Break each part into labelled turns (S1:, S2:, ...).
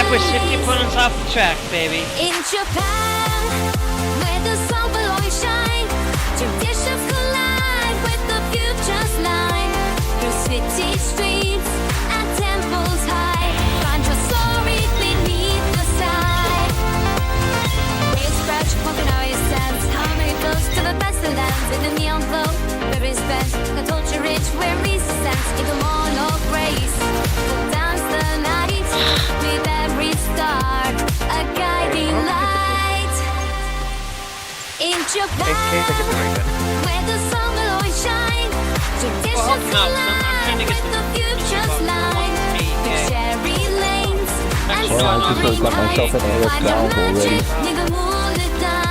S1: we're 50 points off the track, baby.
S2: In Japan, where the sun will always shine, traditions collide with the future's line. Through city streets and temples high, find your story beneath the sky. Rail scratch, walking our sense, harmony flows to the best of lands. With the neon glow, where is best, the culture rich, where is sense. In the morn of grace, we'll dance the night with every star, a guiding light. In Japan, where the sun will always shine, traditions collide with the future's line. The cherry lanes and soaring heights, find your magic in the moonlit nights.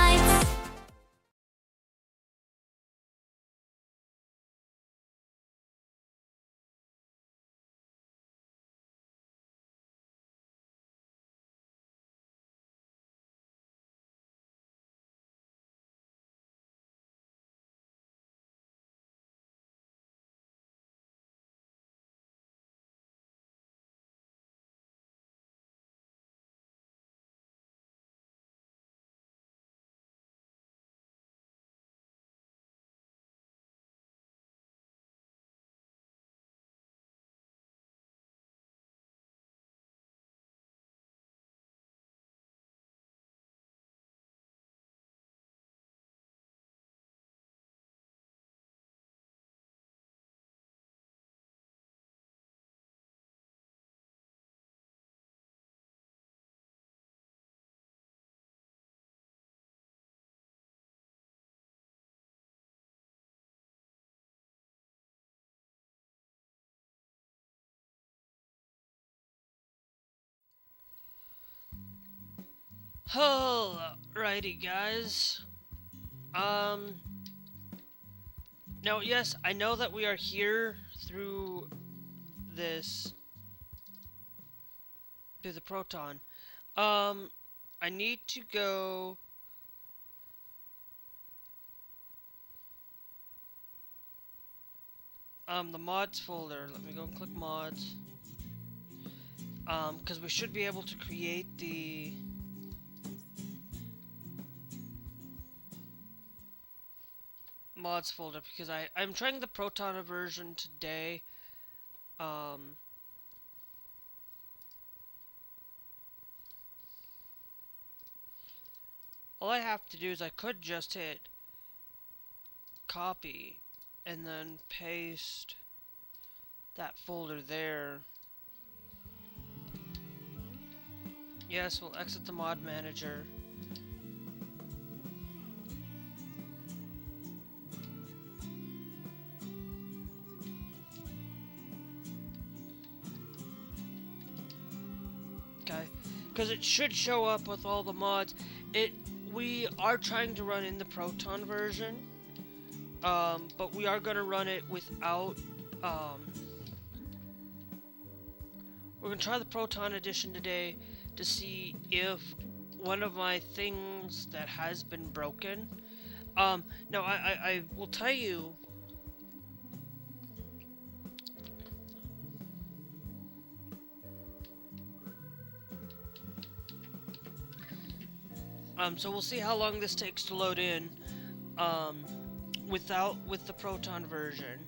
S1: Alrighty, guys. Now, yes, I know that we are here through this, through the Proton. I need to go. The mods folder. Let me go and click mods. Because we should be able to create the mods folder, because I'm trying the Proton version today. All I have to do is I could just hit copy and then paste that folder there. Yes, we'll exit the mod manager. Okay, because it should show up with all the mods. We are trying to run in the Proton version, but we are going to run it without, we're going to try the Proton edition today to see if one of my things that has been broken. Now I will tell you, so we'll see how long this takes to load in, with the Proton version.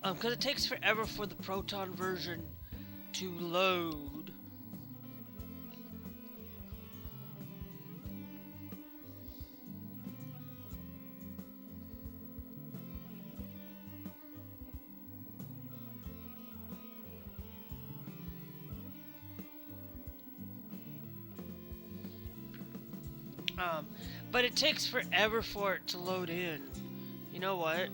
S1: Because it takes forever for the Proton version to load. But it takes forever for it to load in. You know what?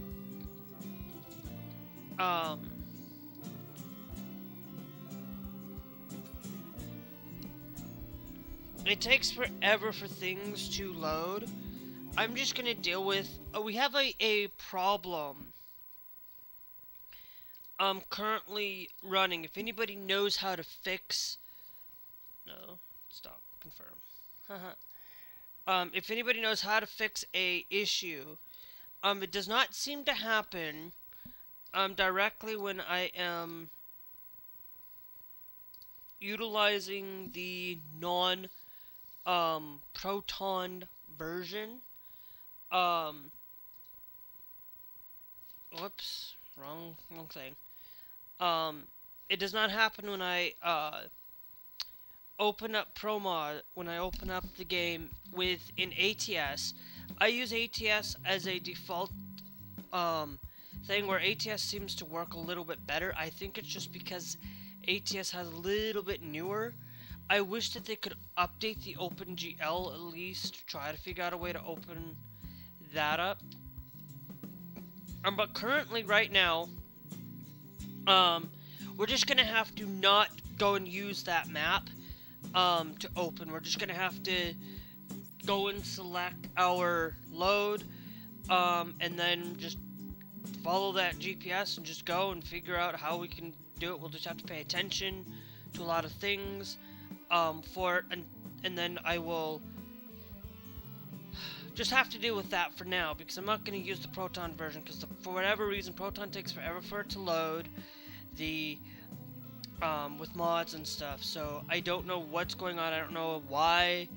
S1: It takes forever for things to load. I'm just gonna deal with, we have a problem currently running. If anybody knows how to fix, no, stop, confirm. If anybody knows how to fix a issue, it does not seem to happen directly when I am utilizing the non Proton version. Um, whoops, wrong thing. It does not happen when I open up ProMod, when I open up the game with an ATS. I use ATS as a default thing where ATS seems to work a little bit better. I think it's just because ATS has a little bit newer. I wish that they could update the OpenGL at least to try to figure out a way to open that up. But currently, right now, we're just gonna have to not go and use that map to open. We're just gonna have to go and select our load, and then just follow that GPS and just go and figure out how we can do it. We'll just have to pay attention to a lot of things for it, and then I will just have to deal with that for now, because I'm not going to use the Proton version, because for whatever reason Proton takes forever for it to load the with mods and stuff. So I don't know what's going on. I don't know why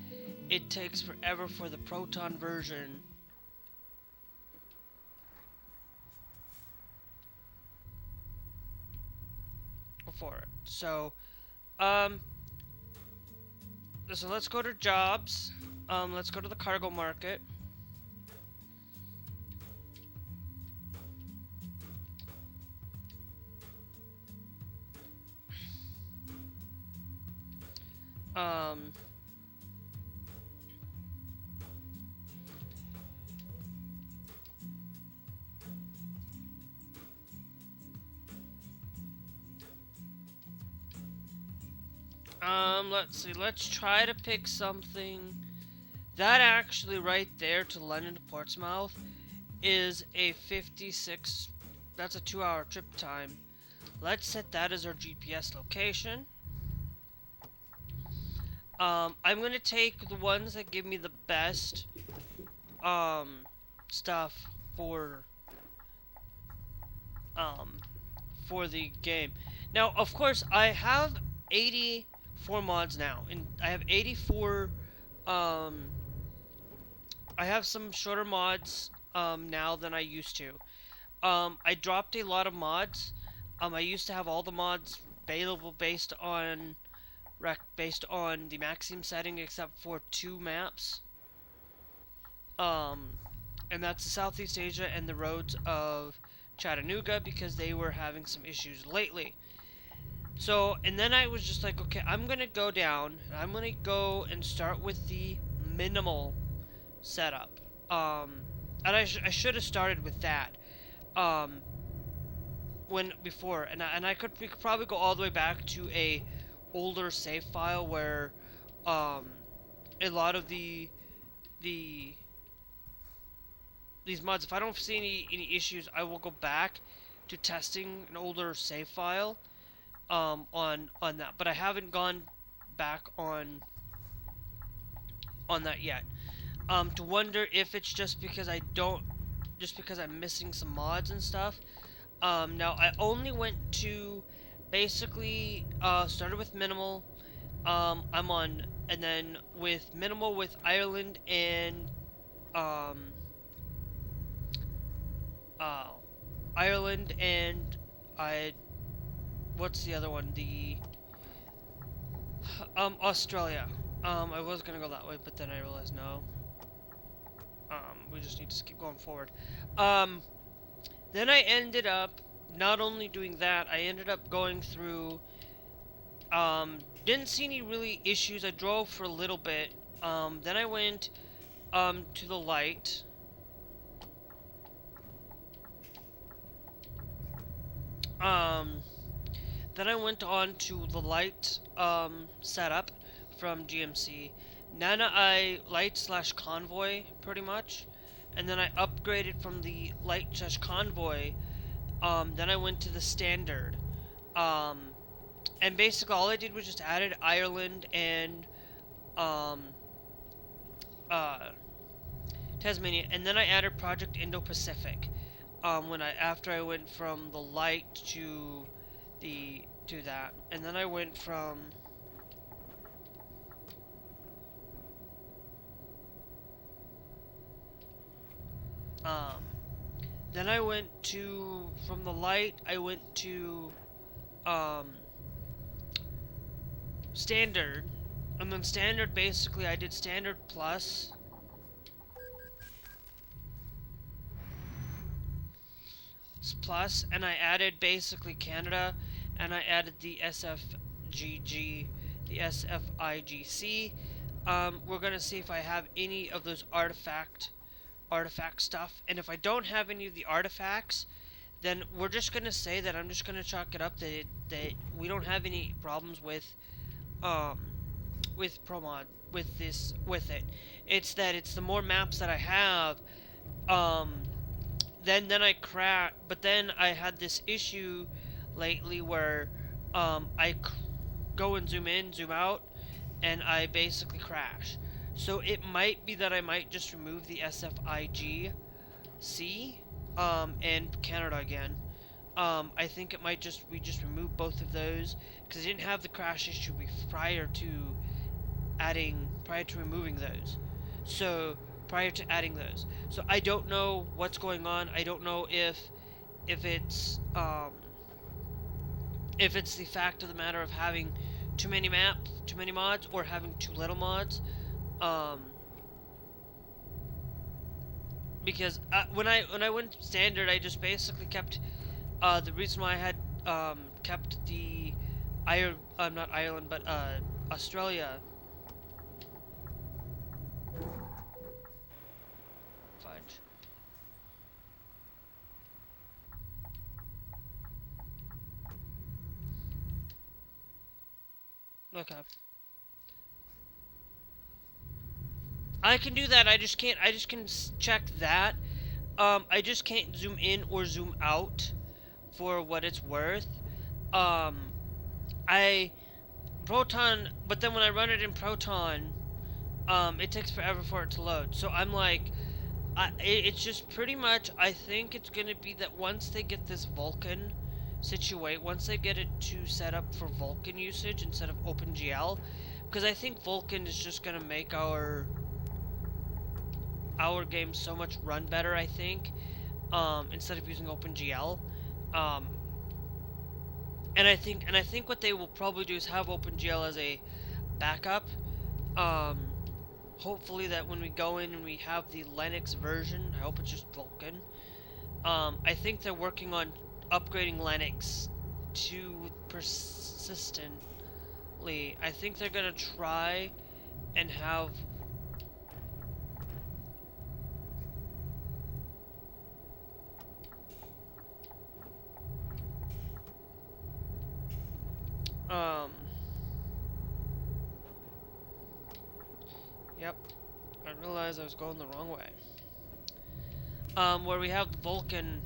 S1: it takes forever for the Proton version for it. So so let's go to jobs. Let's go to the cargo market. Let's see. Let's try to pick something. That actually right there to London to Portsmouth is a 56, that's a 2-hour trip time. Let's set that as our GPS location. I'm going to take the ones that give me the best stuff for the game. Now, of course, I have 84 mods now, and I have 84 I have some shorter mods now than I used to. I dropped a lot of mods. I used to have all the mods available based on the maximum setting, except for 2 maps. And that's the Southeast Asia and the roads of Chattanooga, because they were having some issues lately. So, and then I was just like, okay, I'm gonna go down, and I'm gonna go and start with the minimal setup. And I should have started with that before, and we could probably go all the way back to a older save file where a lot of these mods, if I don't see any issues, I will go back to testing an older save file on that, but I haven't gone back on that yet. To wonder if it's just because I'm missing some mods and stuff. Now I only went to basically started with minimal. I'm on, and then with minimal with Ireland and what's the other one? Australia. I was gonna go that way, but then I realized no. We just need to keep going forward. Then I ended up not only doing that, I ended up going through, didn't see any really issues. I drove for a little bit. Then I went, to the light. Then I went on to the light, setup from GMC. Then I light/convoy, pretty much. And then I upgraded from the light/convoy. Then I went to the standard. And basically all I did was just added Ireland and Tasmania, and then I added Project Indo-Pacific. After I went from the light to that, and then I went from um, then I went to from the light. I went to standard, and then standard basically I did standard plus. Plus, and I added basically Canada, and I added the SFGG, the SFIGC. We're gonna see if I have any of those artifact stuff, and if I don't have any of the artifacts, then we're just gonna say that I'm just gonna chalk it up that we don't have any problems um with ProMod with it. It's that it's the more maps that I have, um then I crash. But then I had this issue lately where go and zoom in, zoom out, and I basically crash. So it might be that I might just remove the SFIGC and Canada again. I think it might we just remove both of those because I didn't have the crash issue prior to removing those. So prior to adding those. So I don't know what's going on. I don't know if it's the fact of the matter of having too many mods, or having too little mods. Because when I went standard, I just basically kept the reason why I had kept the not Ireland, but Australia. Fudge. Okay. I can do that. I just can't. I just can check that. I just can't zoom in or zoom out for what it's worth. I Proton, but then when I run it in Proton, it takes forever for it to load. So I'm like, it's just pretty much. I think it's gonna be that once they get this Vulkan once they get it to set up for Vulkan usage instead of OpenGL, because I think Vulkan is just gonna make our game so much run better, I think, instead of using OpenGL. And I think what they will probably do is have OpenGL as a backup. Hopefully that when we go in and we have the Linux version, I hope it's just Vulkan. I think they're working on upgrading Linux to persistently. I think they're gonna try and have yep, I realized I was going the wrong way. Where we have the Vulkan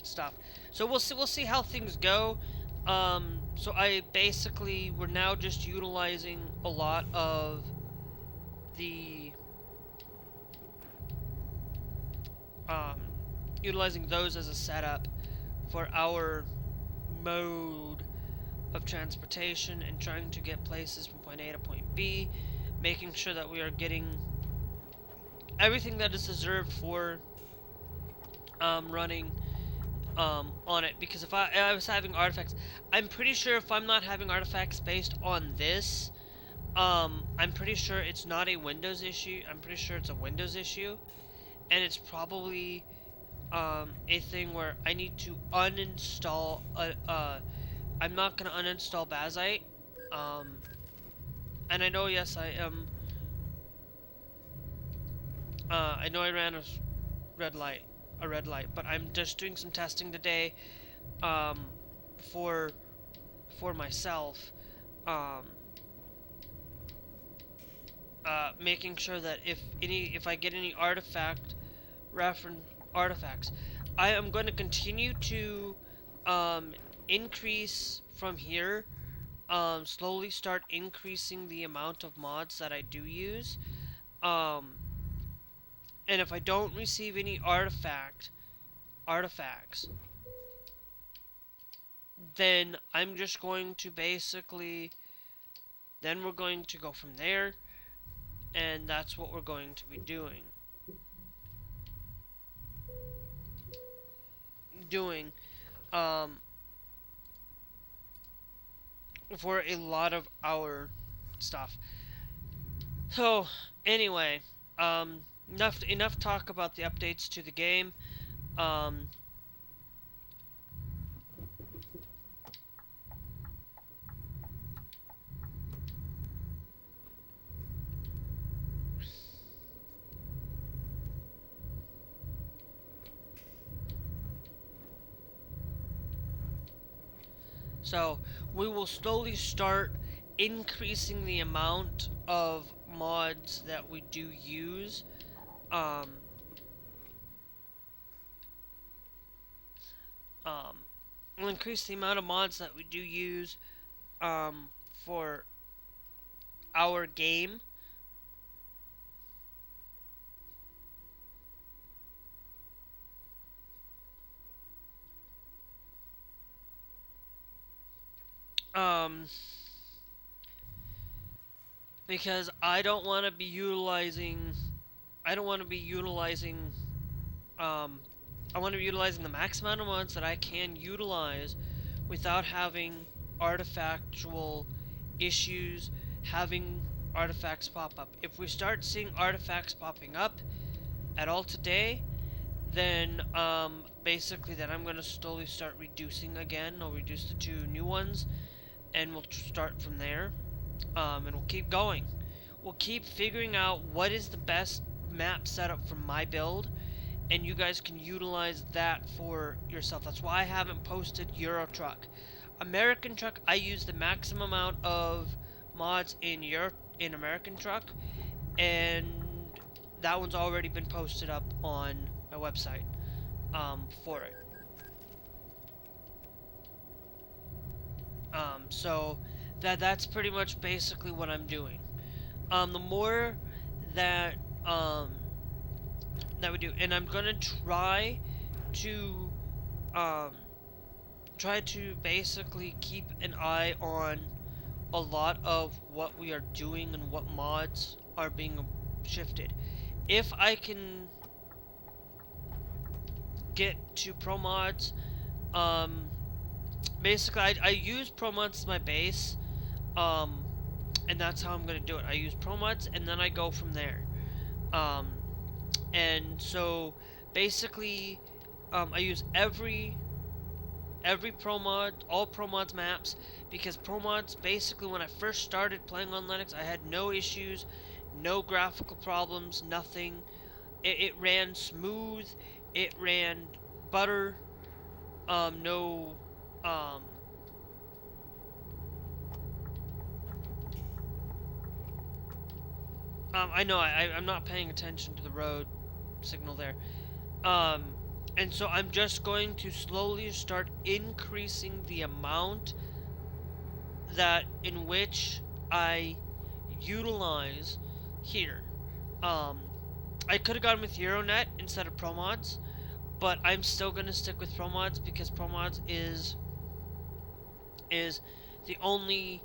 S1: stuff. So we'll see how things go. So we're now just utilizing a lot of the utilizing those as a setup for our mode of transportation and trying to get places from point A to point B, making sure that we are getting everything that is deserved for running on it. Because if I was having artifacts, I'm pretty sure if I'm not having artifacts based on this, I'm pretty sure it's not a Windows issue. I'm pretty sure it's a Windows issue, and it's probably a thing where I need to uninstall I'm not gonna uninstall Bazite. And I know, yes, I am. I know I ran a red light, but I'm just doing some testing today, for myself, making sure that if I get any artifacts, I am going to continue to increase from here, slowly start increasing the amount of mods that I do use, Um, and if I don't receive any artifacts, then I'm just going to basically, then we're going to go from there, and that's what we're going to be doing um, for a lot of our stuff. So anyway, enough talk about the updates to the game. Um, so we will slowly start increasing the amount of mods that we do use. Um, um, we'll increase the amount of mods that we do use for our game. Um, because I don't want to be utilizing. I don't want to be utilizing. Um, I want to be utilizing the max amount of mods that I can utilize without having artifactual issues, having artifacts pop up. If we start seeing artifacts popping up at all today, then basically then I'm going to slowly start reducing again. I'll reduce the 2 new ones, and we'll start from there. And we'll keep going. We'll keep figuring out what is the best map setup for my build, and you guys can utilize that for yourself. That's why I haven't posted Euro Truck. American Truck, I use the maximum amount of mods in American Truck, and that one's already been posted up on my website for it. So that's pretty much basically what I'm doing. The more that that we do, and I'm gonna to um, try to basically keep an eye on a lot of what we are doing and what mods are being shifted. If I can get to pro mods, basically I use pro mods as my base, and that's how I'm gonna do it. I use pro mods and then I go from there. And so basically I use every pro mod, all pro mods maps, because pro mods, basically when I first started playing on Linux, I had no issues, no graphical problems, nothing. It ran smooth, it ran butter, no I know I'm not paying attention to the road signal there. Um, and so I'm just going to slowly start increasing the amount that in which I utilize here. Um, I could have gone with Euronet instead of ProMods, but I'm still going to stick with ProMods because ProMods is the only,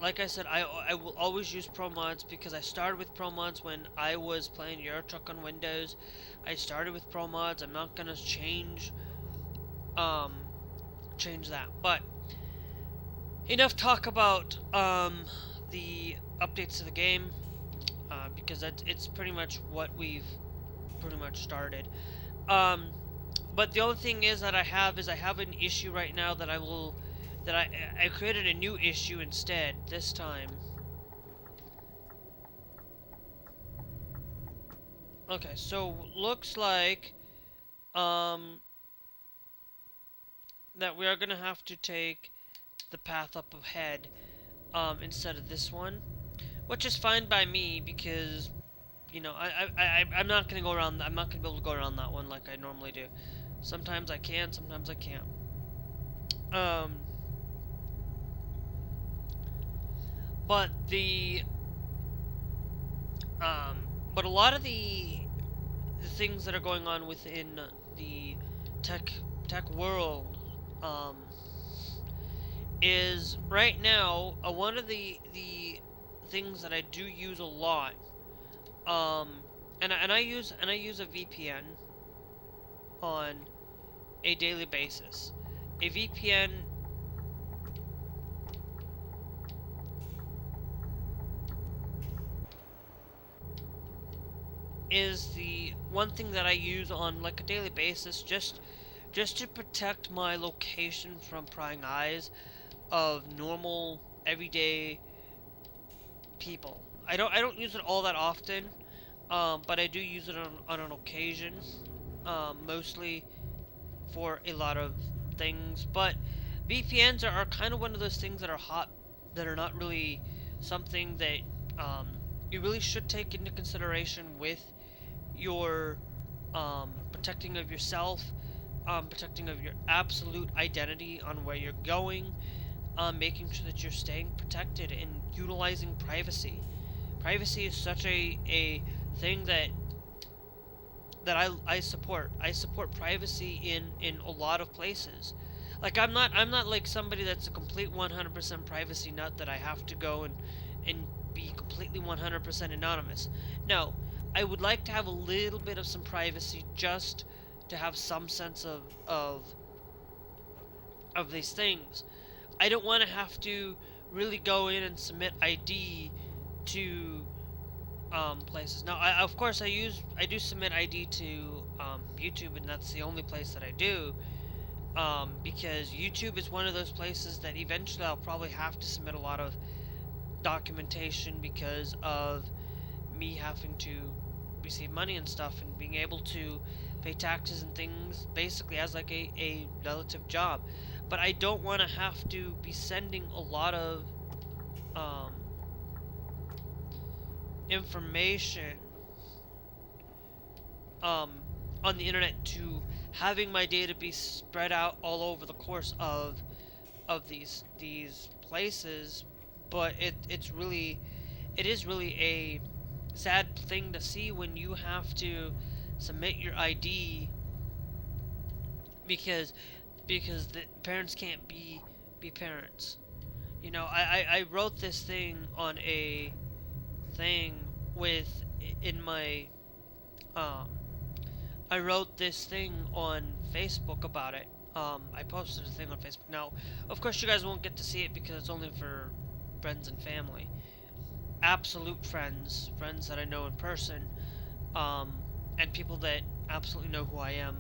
S1: like I said, I will always use Pro Mods because I started with Pro Mods when I was playing Euro Truck on Windows. I started with Pro Mods. I'm not gonna change that. But enough talk about the updates to the game because it's pretty much what we've pretty much started. But the only thing is that I have an issue right now that I created a new issue instead this time. Okay, so looks like that we are gonna have to take the path up ahead instead of this one, which is fine by me because you know I'm not gonna go around. I'm not gonna be able to go around that one like I normally do. Sometimes I can, sometimes I can't. But the but a lot of the things that are going on within the tech world, is right now one of the things that I do use a lot, and I use a VPN on a daily basis. A VPN is the one thing that I use on like a daily basis, just to protect my location from prying eyes of normal everyday people. I don't use it all that often, but I do use it on an occasion, mostly for a lot of things. But VPNs are kind of one of those things that are hot, that are not really something that you really should take into consideration with your protecting of yourself, protecting of your absolute identity on where you're going, making sure that you're staying protected and utilizing privacy. Privacy is such a thing that I support. I support privacy in a lot of places. Like I'm not like somebody that's a complete 100% privacy nut that I have to go and be completely 100% anonymous. No, I would like to have a little bit of some privacy just to have some sense of these things. I don't want to have to really go in and submit ID to places. Now, of course, I do submit ID to YouTube, and that's the only place that I do. Because YouTube is one of those places that eventually I'll probably have to submit a lot of documentation because of me having to receive money and stuff and being able to pay taxes and things basically as like a relative job. But I don't want to have to be sending a lot of um, information on the internet to having my data be spread out all over the course of these places. But it is really a sad thing to see when you have to submit your ID because the parents can't be parents. You know, I wrote this thing on a thing with in my I wrote this thing on Facebook about it. I posted a thing on Facebook. Now, of course, you guys won't get to see it because it's only for friends and family. Absolute friends that I know in person, and people that absolutely know who I am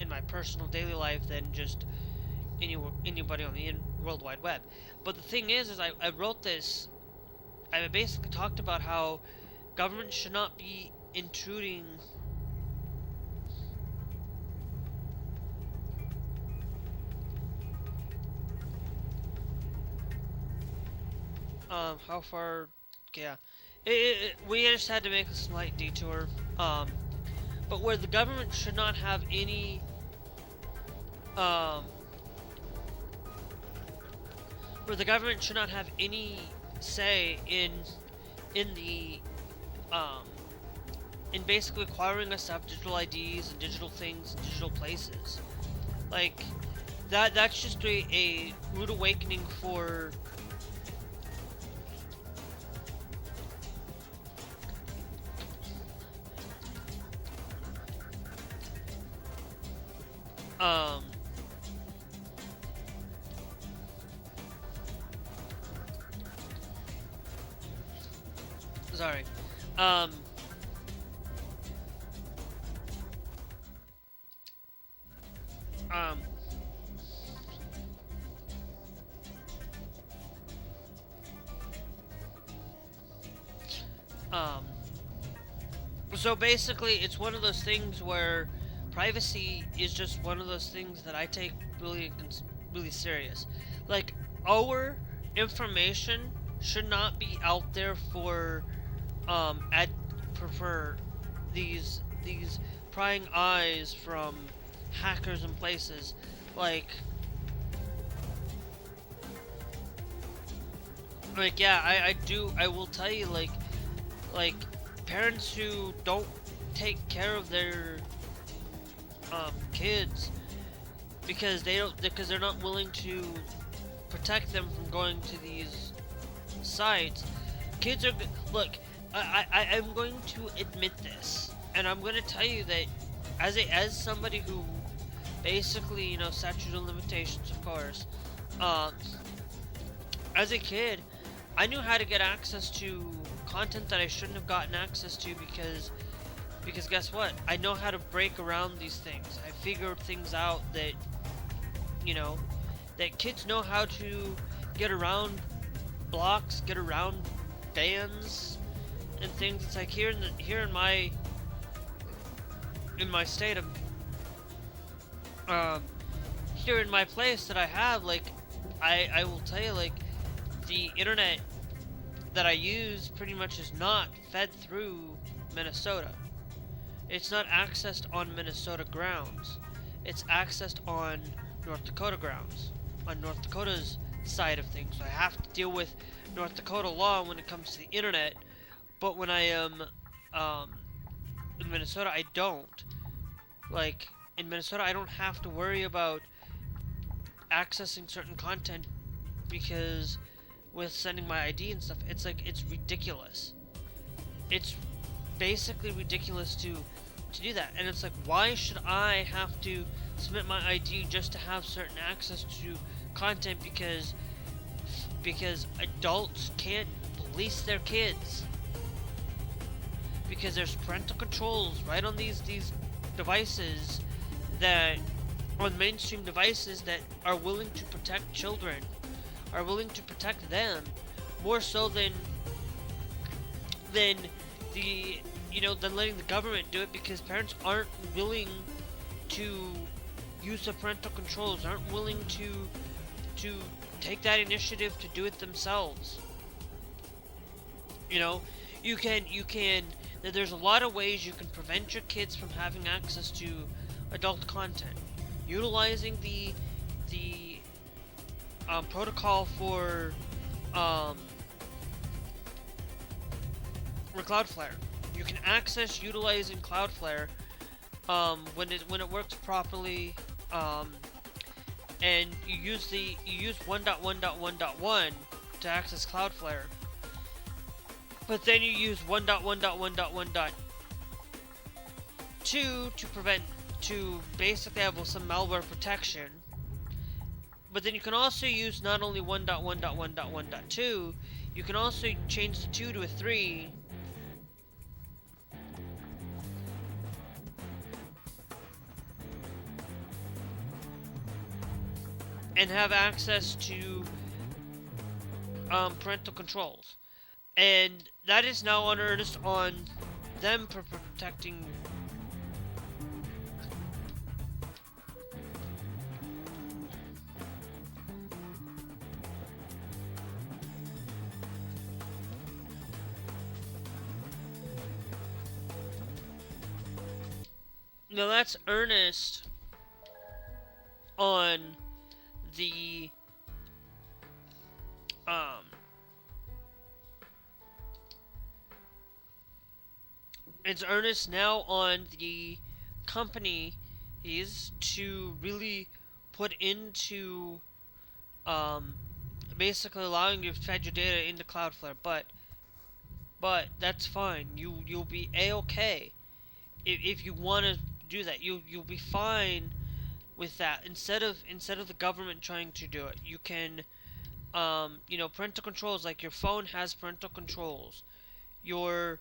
S1: in my personal daily life than just anybody on the World Wide Web. But the thing is I wrote this. I basically talked about how government should not be intruding how far? Yeah, we just had to make a slight detour. But where the government should not have any, where the government should not have any say in the, in basically requiring us to have digital IDs and digital things and digital places. Like, that's just a rude awakening for sorry. Um, so basically, it's one of those things where privacy is just one of those things that I take really serious. Like, our information should not be out there for for these prying eyes from hackers and places. Like yeah, I will tell you, like parents who don't take care of their kids because they're not willing to protect them from going to these sites. Kids are look. I'm going to admit this, and I'm going to tell you that as somebody who basically, you know, statute of limitations, of course. As a kid, I knew how to get access to content that I shouldn't have gotten access to because guess what? I know how to break around these things. I figured things out that, you know, that kids know how to get around blocks, get around bans and things. It's like here in my state of here in my place that I have, like, I will tell you, like, the internet that I use pretty much is not fed through Minnesota. It's not accessed on Minnesota grounds. It's accessed on North Dakota grounds, on North Dakota's side of things. So I have to deal with North Dakota law when it comes to the internet, but when I am in Minnesota, I don't. Like, in Minnesota, I don't have to worry about accessing certain content because with sending my ID and stuff, it's like, it's ridiculous. It's basically ridiculous to do that. And it's like, why should I have to submit my ID just to have certain access to content because adults can't police their kids? Because there's parental controls right on these devices, that on mainstream devices, that are willing to protect children, are willing to protect them more so than the, you know, than letting the government do it, because parents aren't willing to use the parental controls, aren't willing to take that initiative to do it themselves. You know, you can there's a lot of ways you can prevent your kids from having access to adult content, utilizing the protocol for Cloudflare. You can access utilizing Cloudflare when it works properly, and you use 1.1.1.1 to access Cloudflare. But then you use 1.1.1.1.2 to basically have some malware protection. But then you can also use not only 1.1.1.1.2, you can also change the 2 to a 3. And have access to parental controls. And that is now on earnest on them for protecting now that's earnest on the it's earnest now on the company is to really put into basically allowing you to fed your data into Cloudflare, but that's fine. You'll be a-okay if you want to do that. You'll be fine with that. Instead of the government trying to do it, you can you know, parental controls, like your phone has parental controls. Your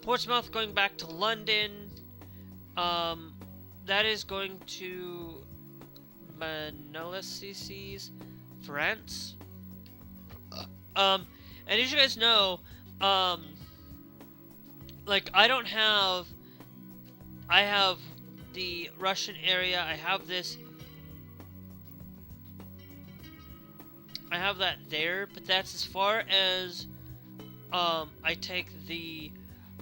S1: Portsmouth going back to London. That is going to Manila, France. And as you guys know, like, I have the Russian area, I have that there, but that's as far as I take the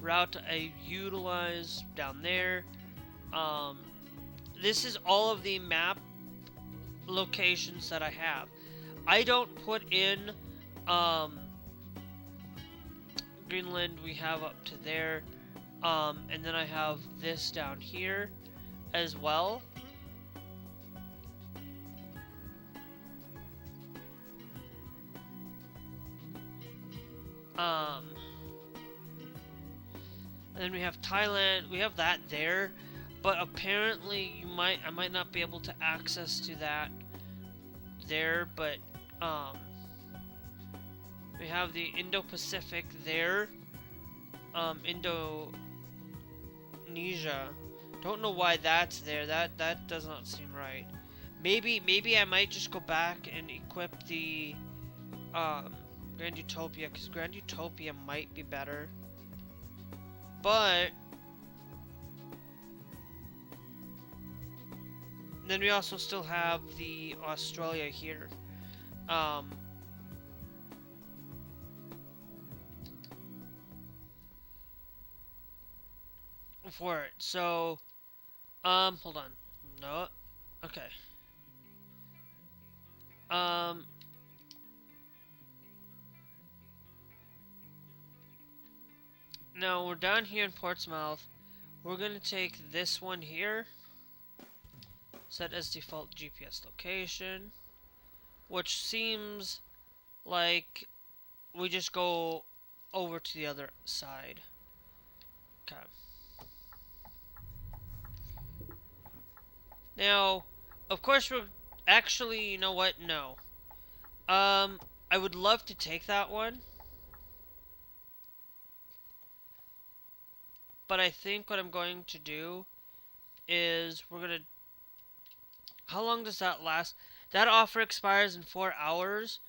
S1: route I utilize down there. This is all of the map locations that I have. I don't put in Greenland. We have up to there, and then I have this down here as well. And then we have Thailand. We have that there, but apparently I might not be able to access to that there. But we have the Indo-Pacific there. Indonesia. Don't know why that's there. That does not seem right. Maybe I might just go back and equip the Grand Utopia, because Grand Utopia might be better. But then we also still have the Australia here. For it. So hold on. No. Okay. Now we're down here in Portsmouth. We're gonna take this one here, set as default GPS location, which seems like we just go over to the other side. Okay. Now, of course, we're actually, you know what? No. I would love to take that one. But I think what I'm going to do is we're going to... How long does that last? That offer expires in 4 hours.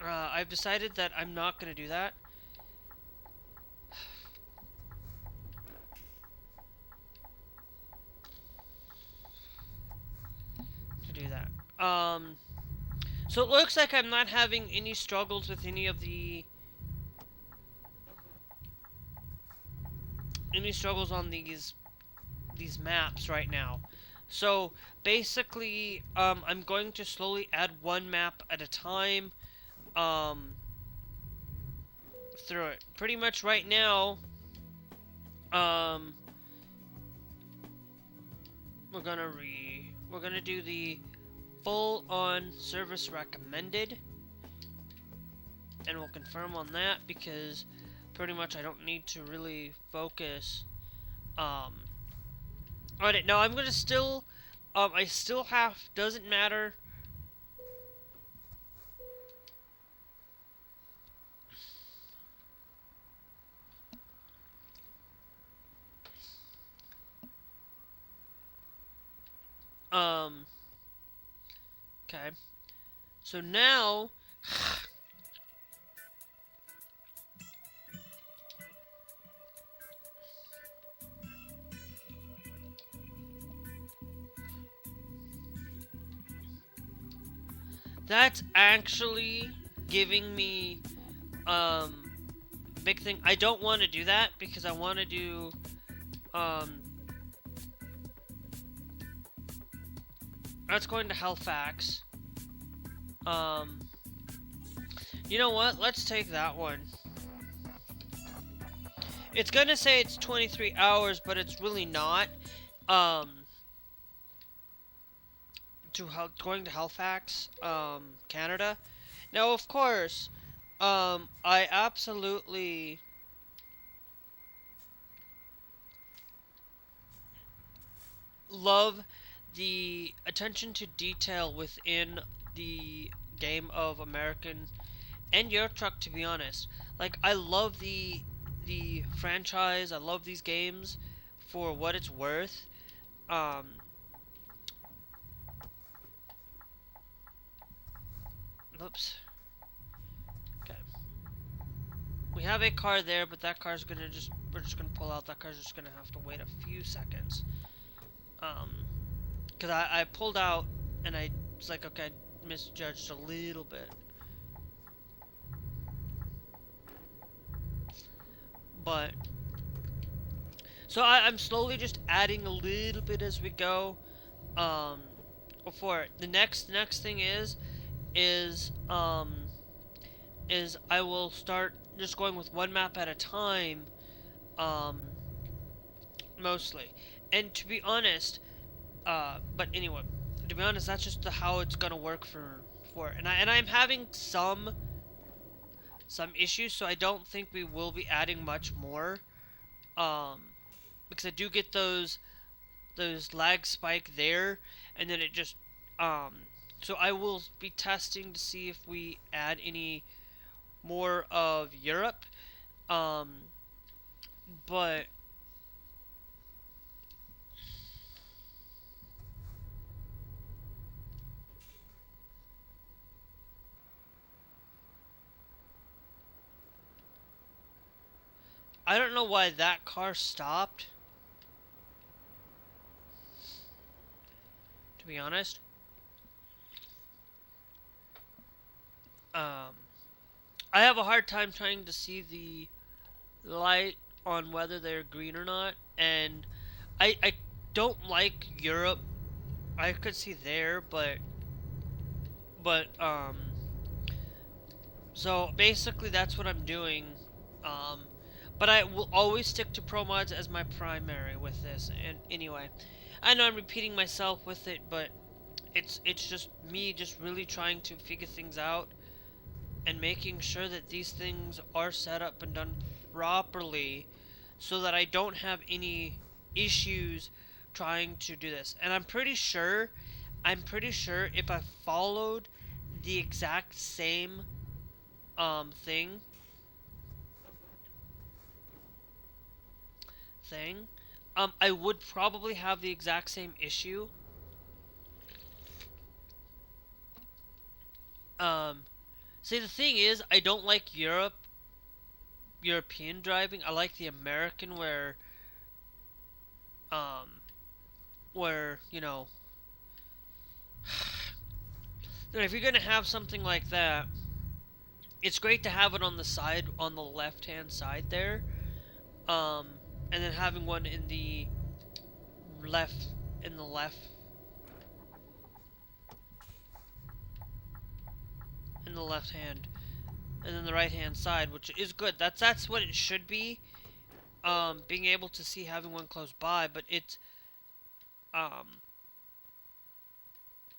S1: I've decided that I'm not going to do that. So it looks like I'm not having any struggles with any of the... Any struggles on these maps right now. So basically, I'm going to slowly add one map at a time through it. Pretty much right now, we're gonna do the full-on service recommended, and we'll confirm on that because pretty much I don't need to really focus on it. Now I'm gonna still I still have, doesn't matter. Okay. So now that's actually giving me big thing. I don't want to do that because I want to do that's going to Halifax. You know what? Let's take that one. It's gonna say it's 23 hours, but it's really not. Going to Halifax, Canada. Now, of course, I absolutely love the attention to detail within the game of American and Euro Truck, to be honest. Like, I love the franchise. I love these games for what it's worth. Oops. Okay. We have a car there, but that car's gonna we're just gonna pull out. That car's just gonna have to wait a few seconds. Because I pulled out, and I was like, okay, I misjudged a little bit. But So I'm slowly just adding a little bit as we go. Um, for it. The next thing is is I will start just going with one map at a time, um, mostly. And to be honest, but anyway, to be honest, that's just how it's gonna work for it. And I'm having some issues, so I don't think we will be adding much more. Um, because I do get those lag spike there, and then it just so I will be testing to see if we add any more of Europe. Um, but I don't know why that car stopped, to be honest. Um, I have a hard time trying to see the light on whether they're green or not, and I don't like Europe. I could see there, but so basically that's what I'm doing. Um, but I will always stick to pro mods as my primary with this. And anyway, I know I'm repeating myself with it, but it's just me just really trying to figure things out and making sure that these things are set up and done properly so that I don't have any issues trying to do this. And I'm pretty sure if I followed the exact same thing thing, I would probably have the exact same issue. Um, See, the thing is, I don't like European driving. I like the American um, where if you're gonna have something like that, it's great to have it on the side, on the left-hand side there, um, and then having one left, in the left, in the left hand, and then the right-hand side, which is good. That's what it should be. Being able to see having one close by, but um,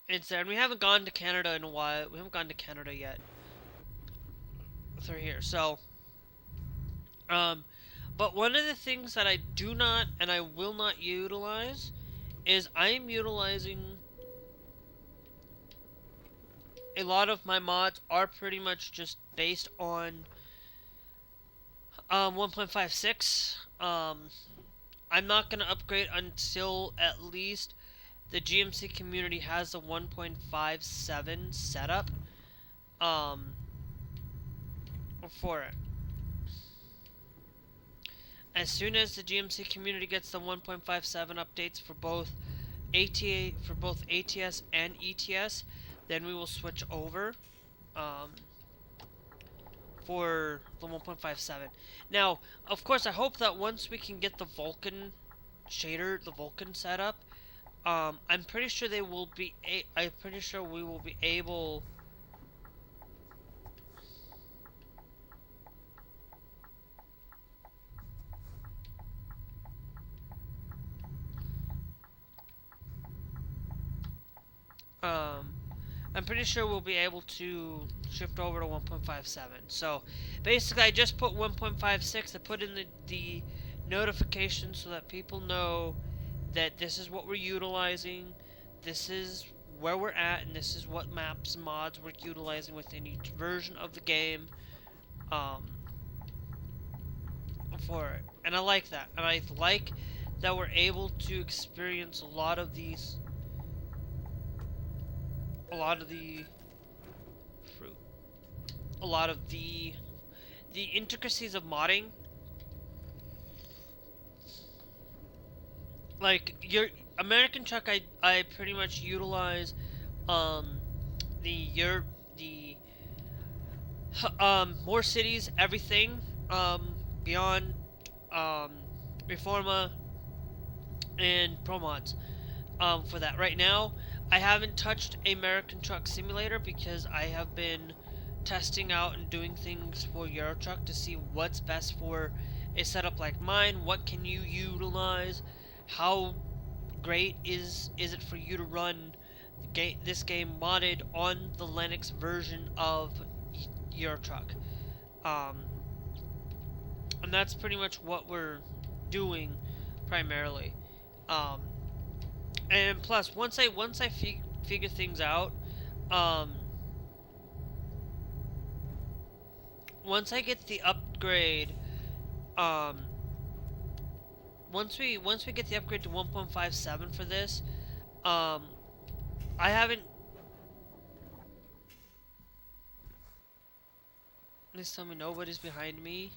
S1: it's there. And we haven't gone to Canada in a while. We haven't gone to Canada yet through here. So, but one of the things that I do not and I will not utilize is I am utilizing a lot of my mods are pretty much just based on 1.56. I'm not gonna upgrade until at least the GMC community has a 1.57 setup for it. As soon as the GMC community gets the 1.57 updates for both ATS and ETS, then we will switch over for the 1.57. Now, of course, I hope that once we can get the Vulcan shader, the Vulcan setup, I'm pretty sure they will be. I'm pretty sure we will be able. I'm pretty sure we'll be able to shift over to 1.57. So basically, I just put 1.56. I put in the notification so that people know that this is what we're utilizing, this is where we're at, and this is what maps and mods we're utilizing within each version of the game for it. And I like that. And I like that we're able to experience a lot of the intricacies of modding. Like your American truck, I pretty much utilize the more cities, everything beyond Reforma, and pro mods for that. Right now, I haven't touched American Truck Simulator because I have been testing out and doing things for Euro Truck to see what's best for a setup like mine. What can you utilize? How great is it for you to run this game modded on the Linux version of Euro Truck? Um, and that's pretty much what we're doing primarily. Um, and plus, once I figure things out, um, once I get the upgrade, um, once we get the upgrade to 1.57 for this, um, I haven't. Please tell me nobody's behind me.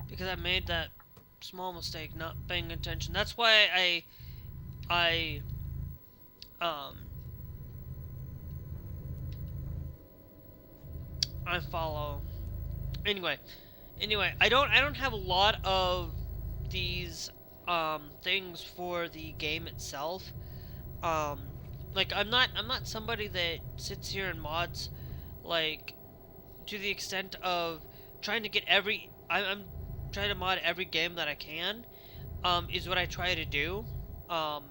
S1: Because I made that small mistake not paying attention. That's why I um I follow. Anyway, I don't have a lot of these things for the game itself. Um like I'm not somebody that sits here and mods like to the extent of trying to get I'm trying to mod every game that I can, is what I try to do, um,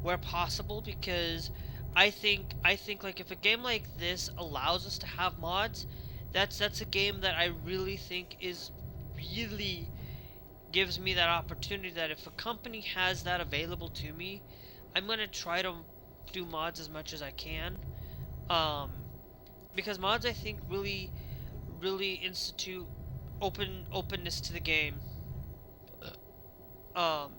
S1: where possible, because I think like if a game like this allows us to have mods, that's a game that I really think is really gives me that opportunity that if a company has that available to me, I'm gonna try to do mods as much as I can, um, because mods I think really institute openness to the game. Um,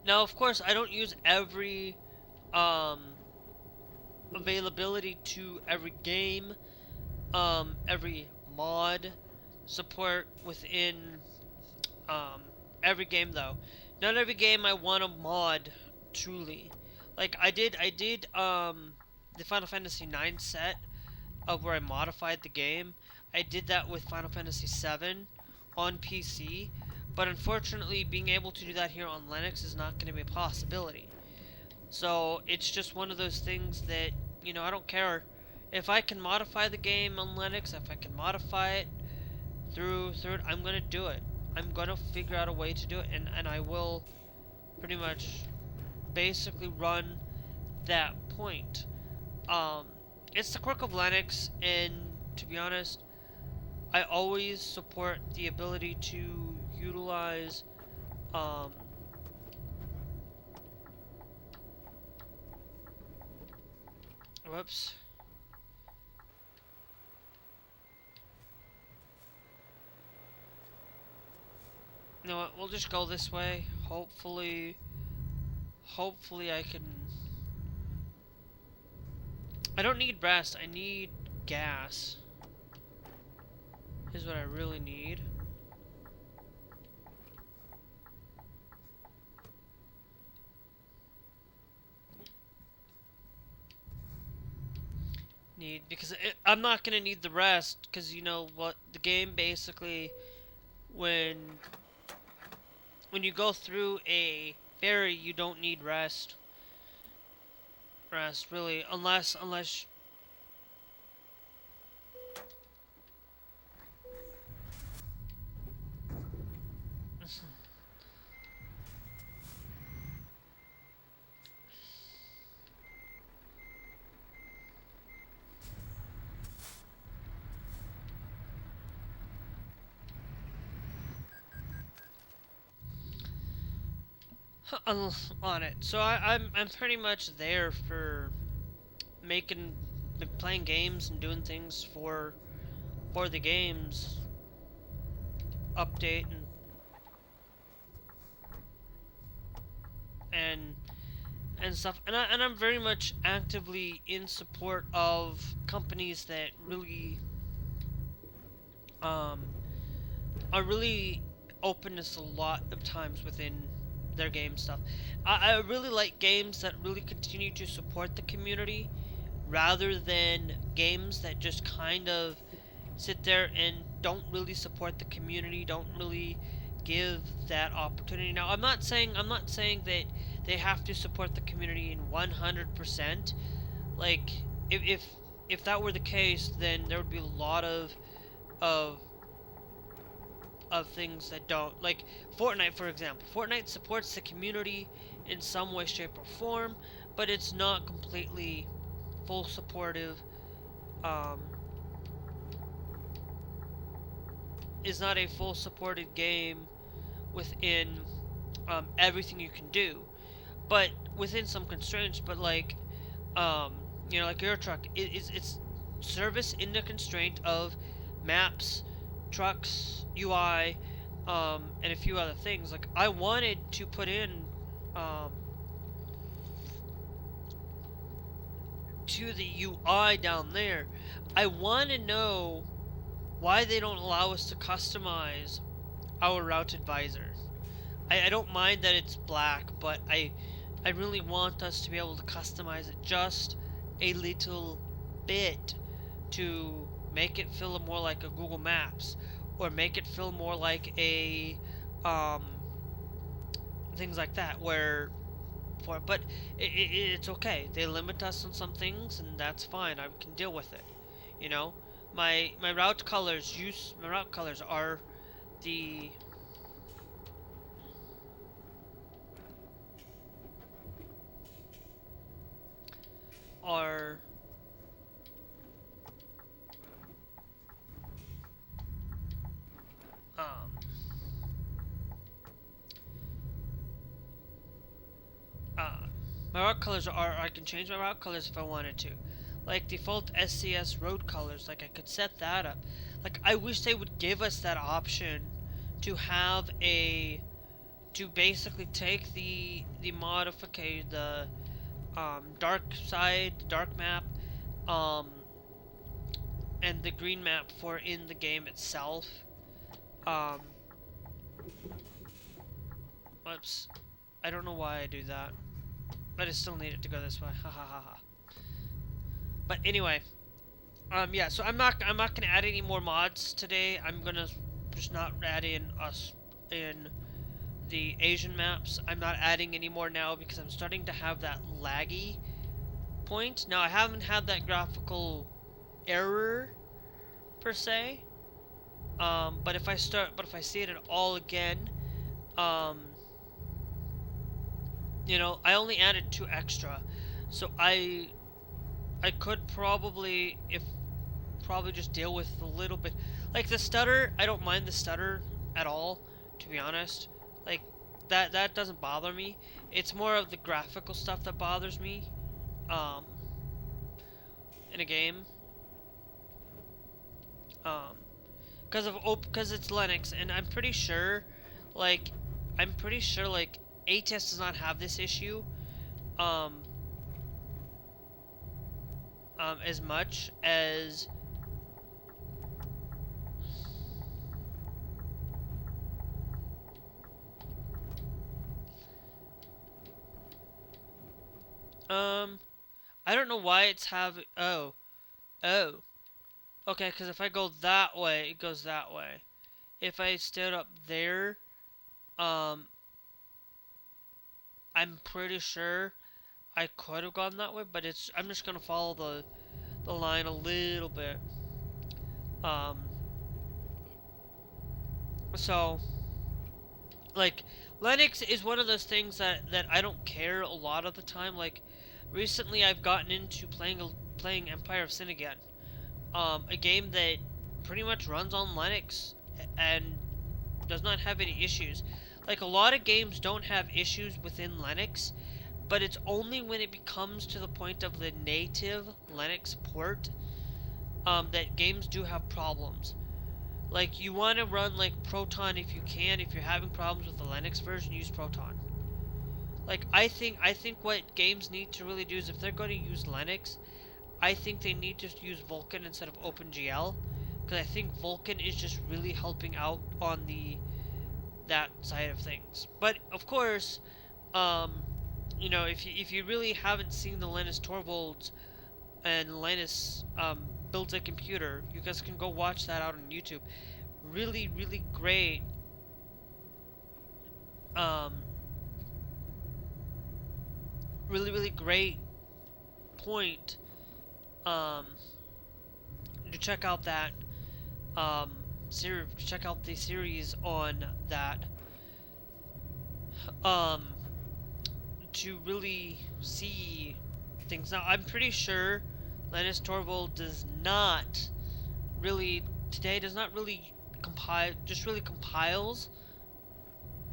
S1: Now, of course, I don't use every um, availability to every game, every mod support within um, every game though. Not every game I want to mod truly. Like I did the Final Fantasy IX set of where I modified the game. I did that with Final Fantasy VII on PC, but unfortunately being able to do that here on Linux is not going to be a possibility. So it's just one of those things that, I don't care. If I can modify the game on Linux, if I can modify it through it, I'm going to do it. I'm going to figure out a way to do it, and I will pretty much basically run that point. Um, it's the quirk of Linux, and to be honest, I always support the ability to utilize whoops. You know what, we'll just go this way. Hopefully I can... I don't need rest, I need gas. Is what I really need. Because I'm not gonna need the rest, because you know what, the game basically, when you go through a ferry, you don't need rest really, unless on it. So I'm pretty much there for making playing games and doing things for the games update and and stuff. And I'm very much actively in support of companies that really are really openness a lot of times within their game stuff. I really like games that really continue to support the community rather than games that just kind of sit there and don't really support the community, don't really give that opportunity. Now, I'm not saying that they have to support the community in 100%. Like if that were the case, then there would be a lot of of things that don't, like Fortnite, for example. Fortnite supports the community in some way, shape, or form, but it's not completely full supportive. Um, is not a full supported game within everything you can do, but within some constraints. But like, like Euro Truck, it's service in the constraint of maps, trucks, UI, and a few other things. Like I wanted to put in to the UI down there. I want to know why they don't allow us to customize our routed visor. I don't mind that it's black, but I really want us to be able to customize it just a little bit to make it feel more like a Google Maps, or make it feel more like a things like that. But it's okay. They limit us on some things, and that's fine. I can deal with it. You know, my route colors are the are my route colors are, I can change my route colors if I wanted to. Like default SCS road colors, like I could set that up. Like I wish they would give us that option to have to basically take the modification, the dark side, dark map, and the green map for in the game itself. Oops. I don't know why I do that. But I still need it to go this way. Ha ha ha ha. But anyway, yeah. So I'm not gonna add any more mods today. I'm gonna just not add in the Asian maps. I'm not adding any more now because I'm starting to have that laggy point. Now I haven't had that graphical error per se. But if I see it at all again, I only added 2 extra, so I could probably just deal with a little bit, like the stutter. I don't mind the stutter at all, to be honest. Like that doesn't bother me. It's more of the graphical stuff that bothers me, in a game, because it's Linux, and I'm pretty sure, like ATES does not have this issue as much as I don't know why it's having okay, because if I go that way, it goes that way. If I stood up there, I'm pretty sure I could have gone that way, but I'm just gonna follow the line a little bit. So like Linux is one of those things that I don't care a lot of the time. Like recently I've gotten into playing Empire of Sin again. A game that pretty much runs on Linux and does not have any issues. Like a lot of games don't have issues within Linux, but it's only when it becomes to the point of the native Linux port that games do have problems. Like you want to run like Proton if you can. If you're having problems with the Linux version, use Proton. Like I think what games need to really do is, if they're going to use Linux, I think they need to use Vulkan instead of OpenGL, because I think Vulkan is just really helping out on the that side of things. But of course, you know, if you really haven't seen the Linus Torvalds and Linus builds a computer, you guys can go watch that out on YouTube. Really, really great. Um, really, really great point. Um, to check out that check out the series on that. Um, to really see things. Now, I'm pretty sure Linus Torvald does not really today does not really compile, just really compiles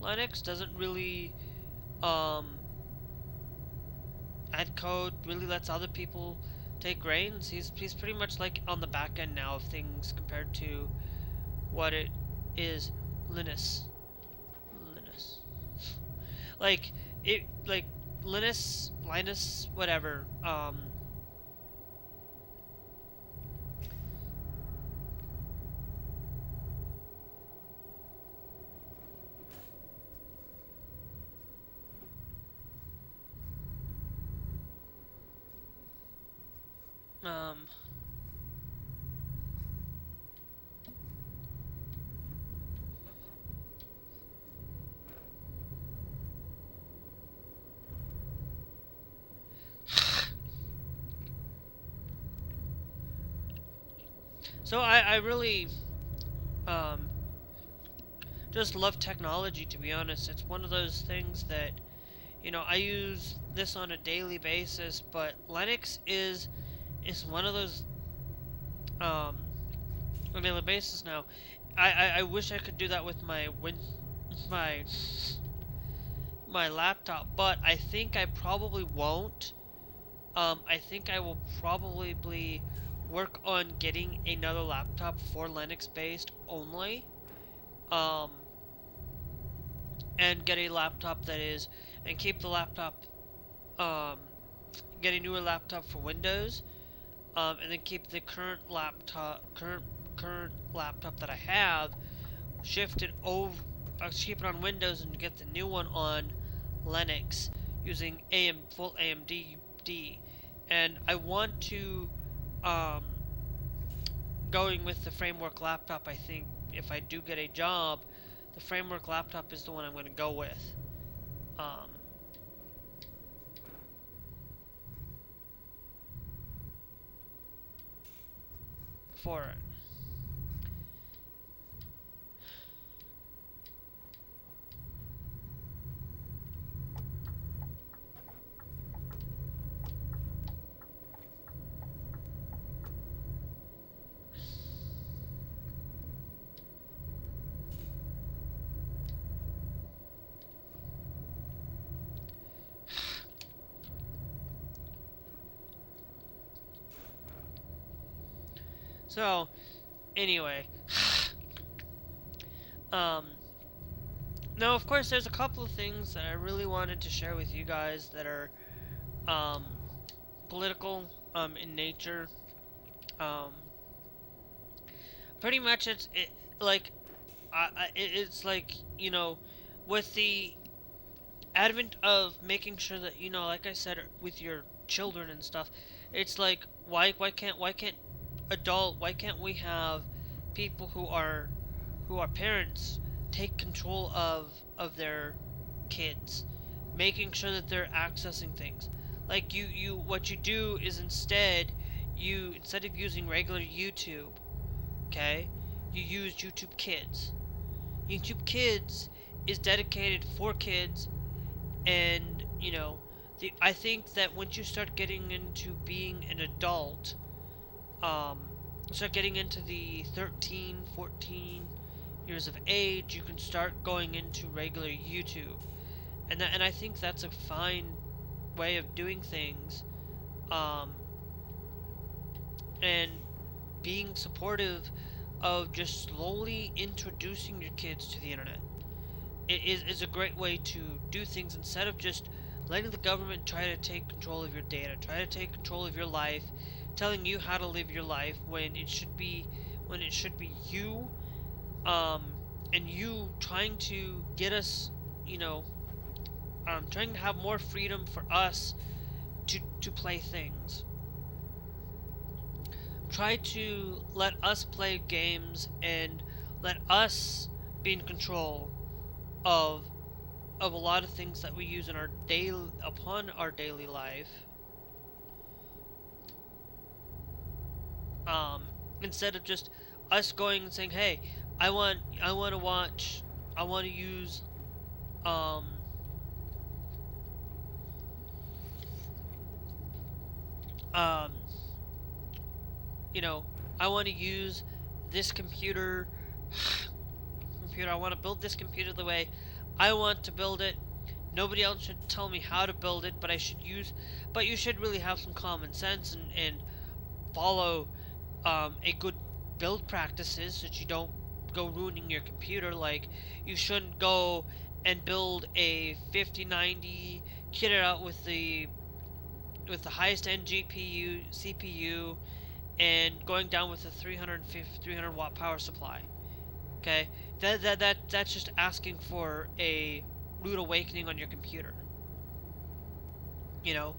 S1: Linux. Doesn't really add code. Really lets other people take reins. He's pretty much like on the back end now of things compared to what it is Linus. Like it like Linus, whatever. Um, so I really um, just love technology, to be honest. It's one of those things that, you know, I use this on a daily basis, but Linux is one of those on a daily basis now. I wish I could do that with my my laptop, but I think I probably won't. I think I will probably work on getting another laptop for Linux based only. Um, and get a laptop that is, and keep the laptop, um, get a newer laptop for Windows, and then keep the current laptop that I have shifted over, keep it on Windows and get the new one on Linux using full AMD. And I want to, um, going with the framework laptop. I think if I do get a job, the framework laptop is the one I'm going to go with. For it. So, anyway, now of course there's a couple of things that I really wanted to share with you guys that are, um, political, in nature. Um, pretty much like, it's like, you know, with the advent of making sure that, you know, like I said, with your children and stuff, it's like, why can't we have people who are parents take control of their kids, making sure that they're accessing things. Like what you do is instead of using regular YouTube, okay, you use YouTube Kids. YouTube Kids is dedicated for kids, and you know, I think that once you start getting into being an adult, um, start getting into the 13, 14 years of age, you can start going into regular YouTube, and I think that's a fine way of doing things, um, and being supportive of just slowly introducing your kids to the internet. It is a great way to do things instead of just letting the government try to take control of your data, try to take control of your life, telling you how to live your life when it should be you, um, and you trying to get us, trying to have more freedom for us to play things. Try to let us play games and let us be in control of a lot of things that we use in our daily life. Instead of just us going and saying, "Hey, I want to watch, I want to use, um, um, I want to use this computer. I want to build this computer the way I want to build it. Nobody else should tell me how to build it, but you should really have some common sense and follow a good build practices so that you don't go ruining your computer. Like, you shouldn't go and build a 5090, kit it out with the highest end GPU, CPU, and going down with a 300 watt power supply. Okay, that's just asking for a rude awakening on your computer. You know,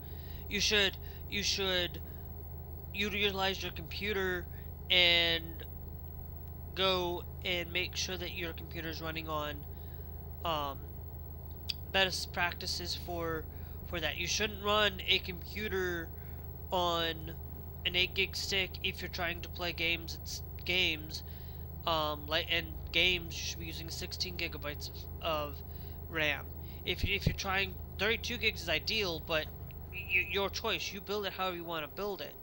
S1: you should utilize your computer and go and make sure that your computer is running on best practices for that. You shouldn't run a computer on an 8 gig stick if you're trying to play games. You should be using 16 gigabytes of RAM. If you're trying, 32 gigs is ideal, but your choice. You build it however you want to build it.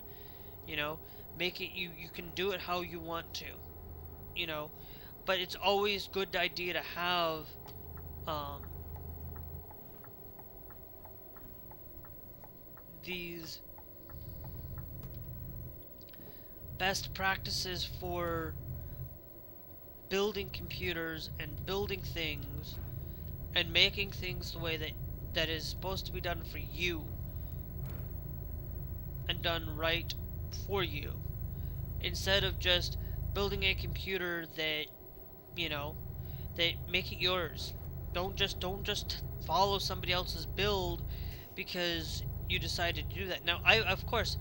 S1: Make it, you can do it how you want to. But it's always good idea to have these best practices for building computers and building things and making things the way that is supposed to be done for you and done right for you, instead of just building a computer that make it yours. Don't just follow somebody else's build because you decided to do that. Now, of course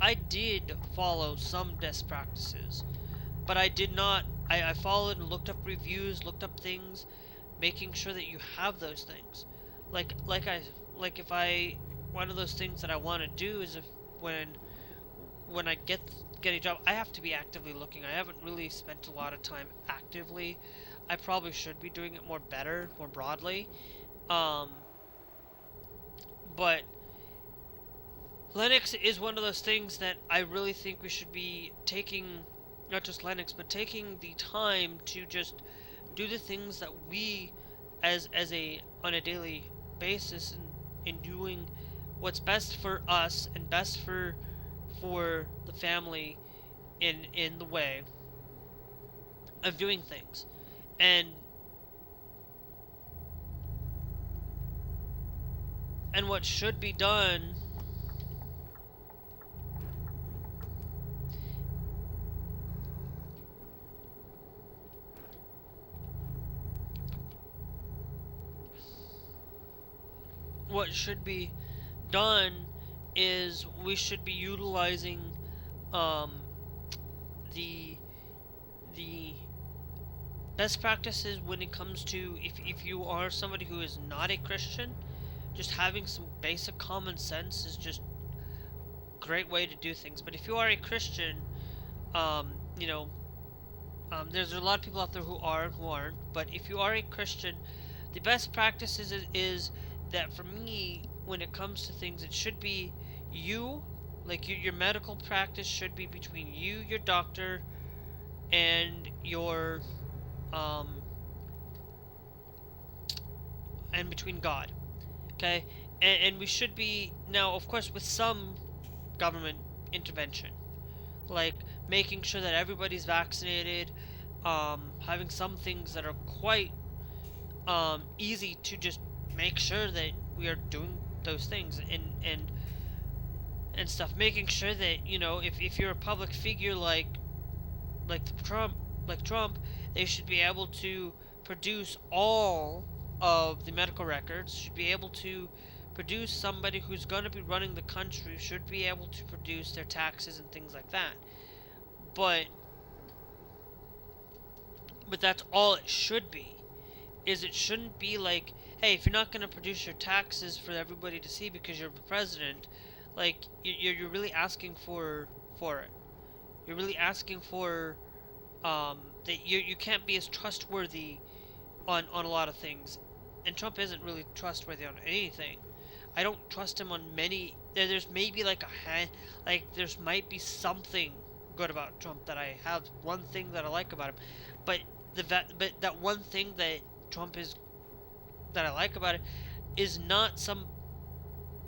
S1: I did follow some best practices, but I did not. I followed and looked up reviews, looked up things, making sure that you have those things. Like if I one of those things that I want to do is when I get a job, I have to be actively looking. I haven't really spent a lot of time actively. I probably should be doing it more broadly. But Linux is one of those things that I really think we should be taking, not just Linux, but taking the time to just do the things that we, on a daily basis, in doing what's best for us and best for the family in the way of doing things. And what should be done is we should be utilizing the best practices when it comes to, if you are somebody who is not a Christian, just having some basic common sense is just a great way to do things. But if you are a Christian, there's a lot of people out there who are and who aren't, but if you are a Christian, the best practices is that, for me, when it comes to things, it should be you, like your medical practice should be between you, your doctor, and your and between God. Okay? And we should be, now, of course, with some government intervention, like making sure that everybody's vaccinated, having some things that are quite easy to just make sure that we are doing those things and stuff, making sure that, if you're a public figure like Trump, They should be able to produce all of the medical records, should be able to produce somebody who's going to be running the country, should be able to produce their taxes and things like that. But that's all it should be. Is it shouldn't be like, hey, if you're not going to produce your taxes for everybody to see because you're the president, like you're really asking for it. You're really asking for that you can't be as trustworthy on a lot of things, and Trump isn't really trustworthy on anything. I don't trust him on many. There's maybe like there's might be something good about Trump, that I have one thing that I like about him, but that one thing that Trump is that I like about it is not some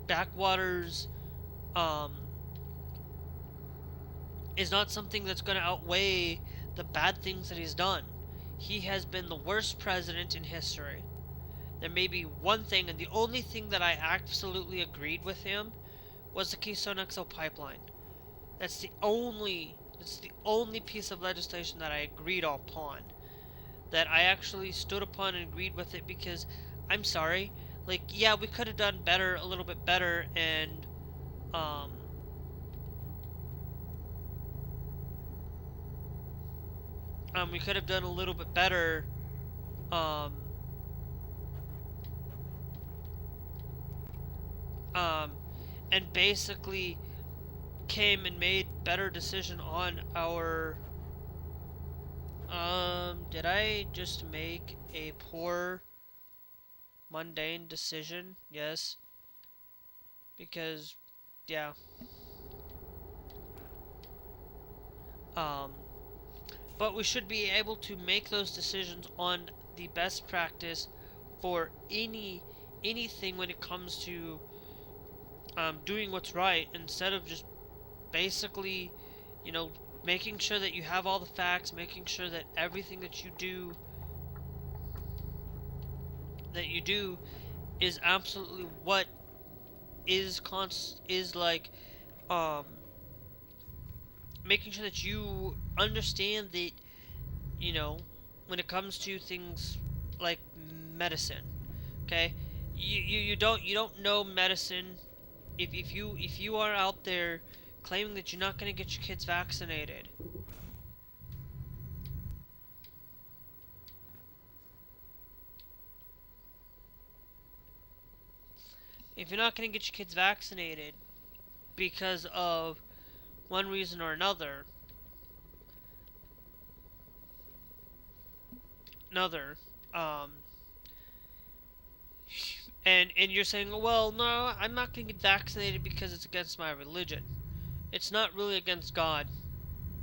S1: backwaters, um, is not something that's going to outweigh the bad things that he's done. He has been the worst president in history. There may be one thing, and the only thing that I absolutely agreed with him was the Keystone XL pipeline. That's the only piece of legislation that I agreed upon. That I actually stood upon and agreed with it, because I'm sorry, like, yeah, we could have done better, a little bit better, and um we could have done a little bit better, um um and basically came and made better decision on our did I just make a poor mundane decision? Yes, because yeah. um but we should be able to make those decisions on the best practice for anything when it comes to doing what's right, instead of just basically, you know, making sure that you have all the facts, making sure that everything that you do is absolutely what is like, um making sure that you understand that, you know, when it comes to things like medicine, okay, you don't know medicine if you are out there claiming that you're not going to get your kids vaccinated. If you're not going to get your kids vaccinated because of one reason or another, um, and you're saying, well, no, I'm not going to get vaccinated because it's against my religion. It's not really against God,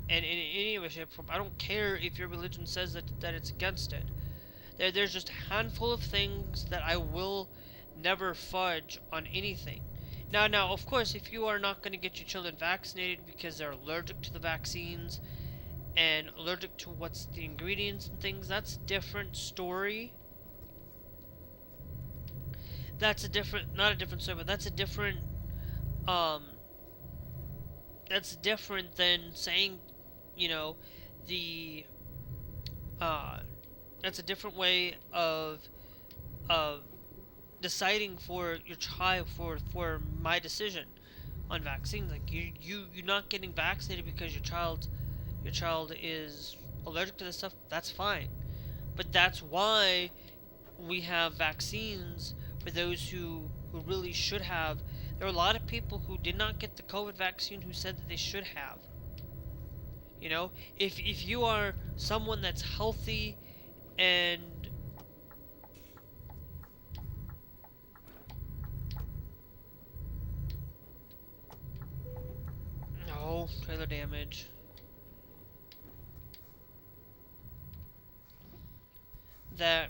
S1: and in any way, shape, or form. I don't care if your religion says that it's against it. There's just a handful of things that I will never fudge on anything. Now, of course, if you are not going to get your children vaccinated because they're allergic to the vaccines and allergic to what's the ingredients and things, that's a different story. That's a different, not a different story, but um, that's different than saying, you know, the, uh, that's a different way of deciding for your child, for my decision on vaccines. Like, you're not getting vaccinated because your child is allergic to this stuff. That's fine, but that's why we have vaccines for those who really should have. There are a lot of people who did not get the COVID vaccine who said that they should have. You know, if you are someone that's healthy and no trailer damage, that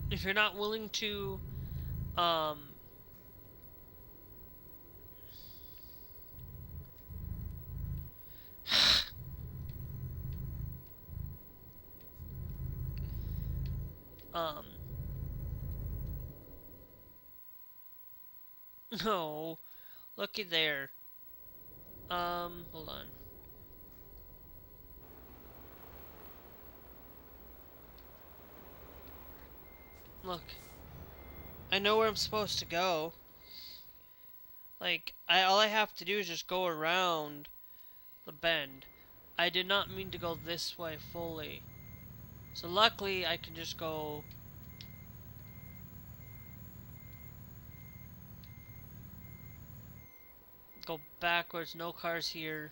S1: if you're not willing to um um no, looky there. Hold on. Look, I know where I'm supposed to go. Like, all I have to do is just go around the bend. I did not mean to go this way fully. So luckily, I can just go... Go backwards, no cars here.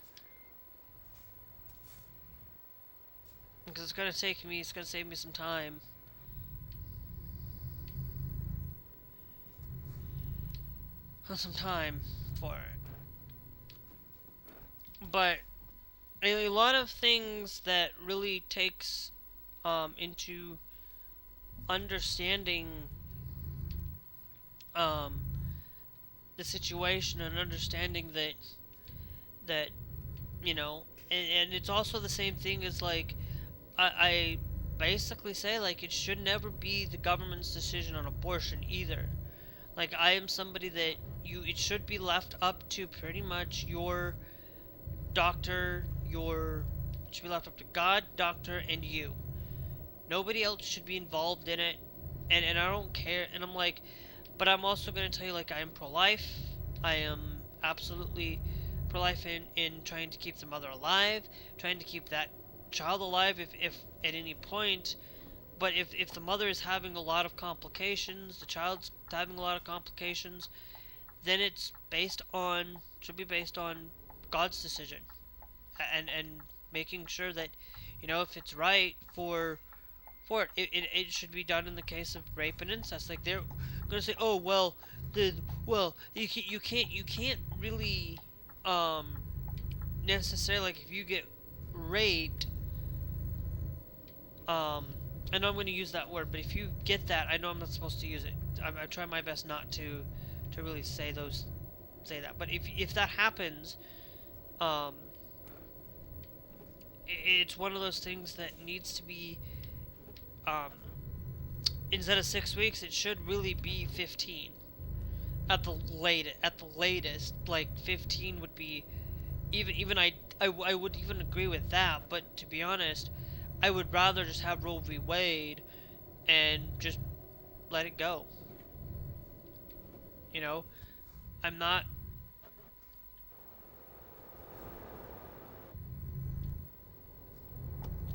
S1: Because it's gonna save me some time. Some time for it. But a lot of things that really takes into understanding um, the situation and understanding that you know, and it's also the same thing as like I basically say like it should never be the government's decision on abortion either. Like I am somebody that it should be left up to pretty much your doctor, it should be left up to God, doctor, and you. Nobody else should be involved in it, and I don't care. And I'm like, but I'm also gonna tell you like I am pro-life. I am absolutely pro-life in trying to keep the mother alive, trying to keep that child alive if at any point. But if the mother is having a lot of complications, the child's having a lot of complications, then it's should be based on God's decision, and making sure that, you know, if it's right it should be done in the case of rape and incest. Like they're gonna say, oh well, you can't really necessarily, like if you get raped, I know I'm going to use that word, but if you get that, I know I'm not supposed to use it. I'm trying my best not to really say that. But if that happens, um, it's one of those things that needs to be, um, instead of 6 weeks, it should really be 15 at the latest. At the latest, like 15 would be even I would even agree with that. But to be honest, I would rather just have Roe v. Wade and just let it go. You know, I'm not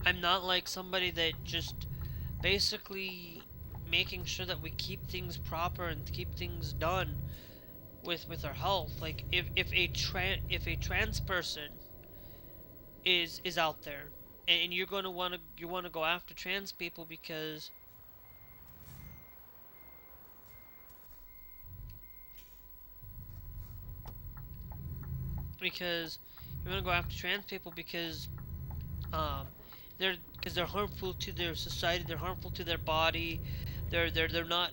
S1: I'm not like somebody that just basically making sure that we keep things proper and keep things done with our health. Like if a trans person is out there, and you want to go after trans people because you want to go after trans people um they're harmful to their society, they're harmful to their body, they're not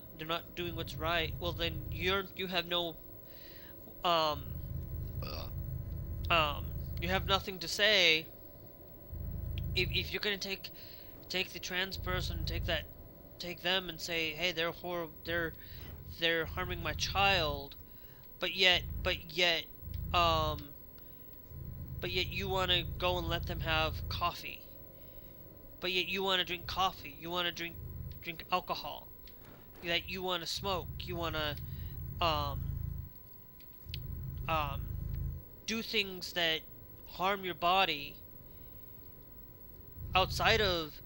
S1: doing what's right. Well, then you have no um um you have nothing to say if you're gonna take the trans person, take them and say, hey, they're horrible, they're harming my child, um but yet you want to go and let them have coffee, but yet you want to drink coffee, you want to drink alcohol, that you want to smoke, you want to um um do things that harm your body outside of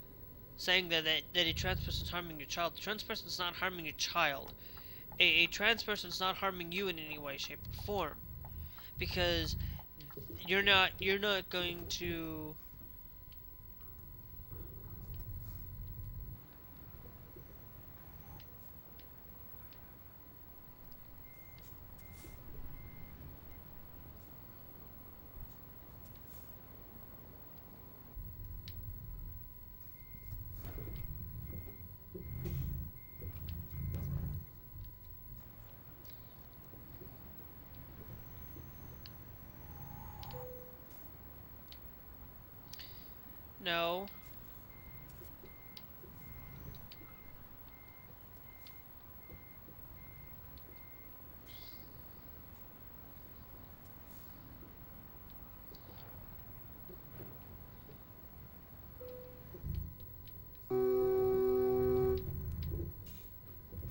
S1: saying that a trans person is harming your child. The trans person is not harming your child. A trans person is not harming you in any way, shape, or form, because you're not going to. No.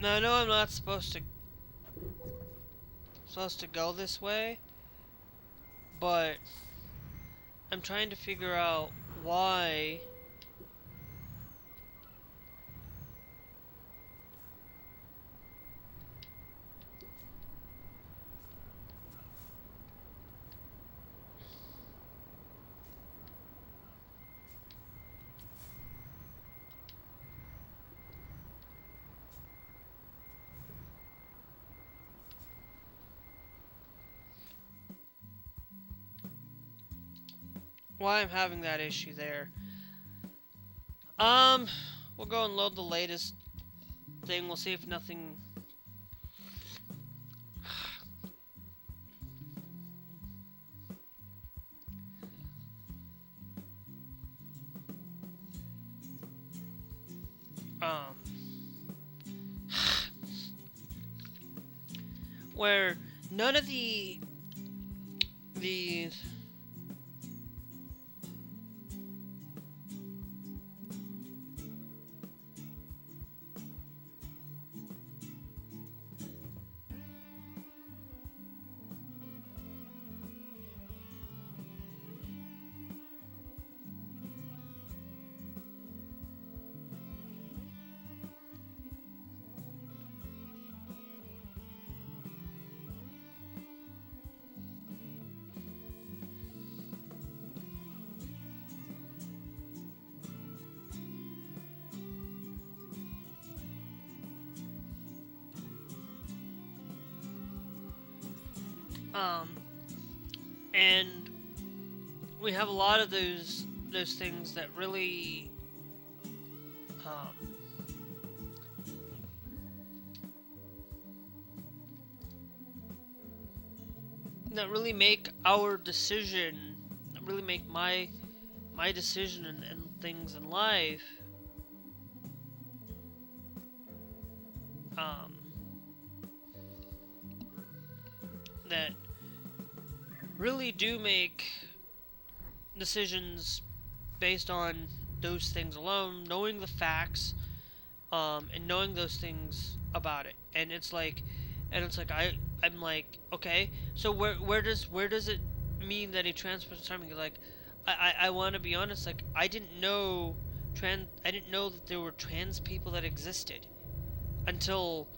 S1: Now I know I'm not supposed to go this way, but I'm trying to figure out why. Why I'm having that issue there. We'll go and load the latest thing. We'll see if nothing. Um, where none of the and we have a lot of those things that really make our decision, that really make my decision and things in life that really do make decisions based on those things alone, knowing the facts, and knowing those things about it. And it's like, I'm like, okay, so where does it mean that a trans person timing? Like, I want to be honest, like I didn't know that there were trans people that existed until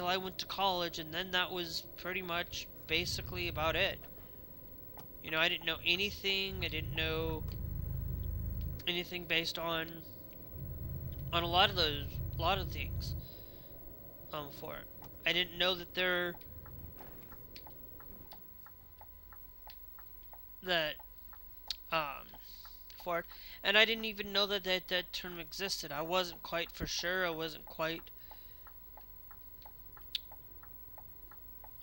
S1: I went to college, and then that was pretty much basically about it. You know, I didn't know anything. I didn't know anything based on a lot of things for it. I didn't know that that um for it, and I didn't even know that term existed. I wasn't quite for sure. I wasn't quite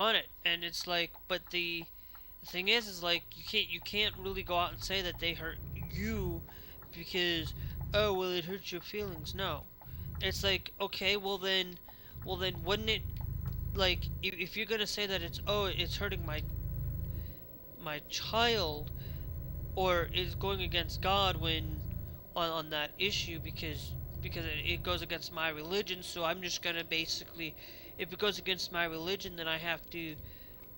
S1: on it, and it's like, but the thing is like you can't really go out and say that they hurt you because, oh well, it hurts your feelings. No, it's like, okay, well then wouldn't it, like, if you're gonna say that it's hurting my child, or is going against God when on that issue, because it goes against my religion, so I'm just gonna basically, if it goes against my religion, then I have to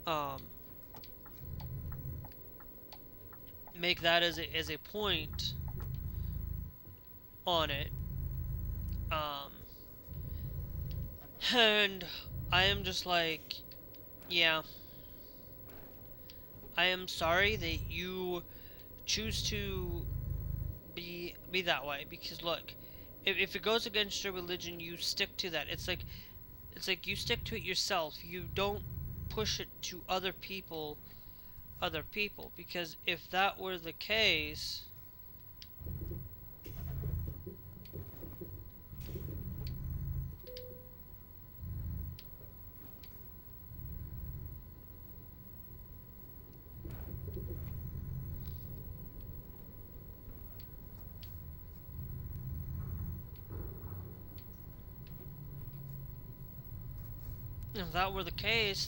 S1: um make that as a point on it. um and I am just like, yeah, I am sorry that you choose to be that way, because look, if it goes against your religion, you stick to that. It's like you stick to it yourself. You don't push it to other people, because if that were the case,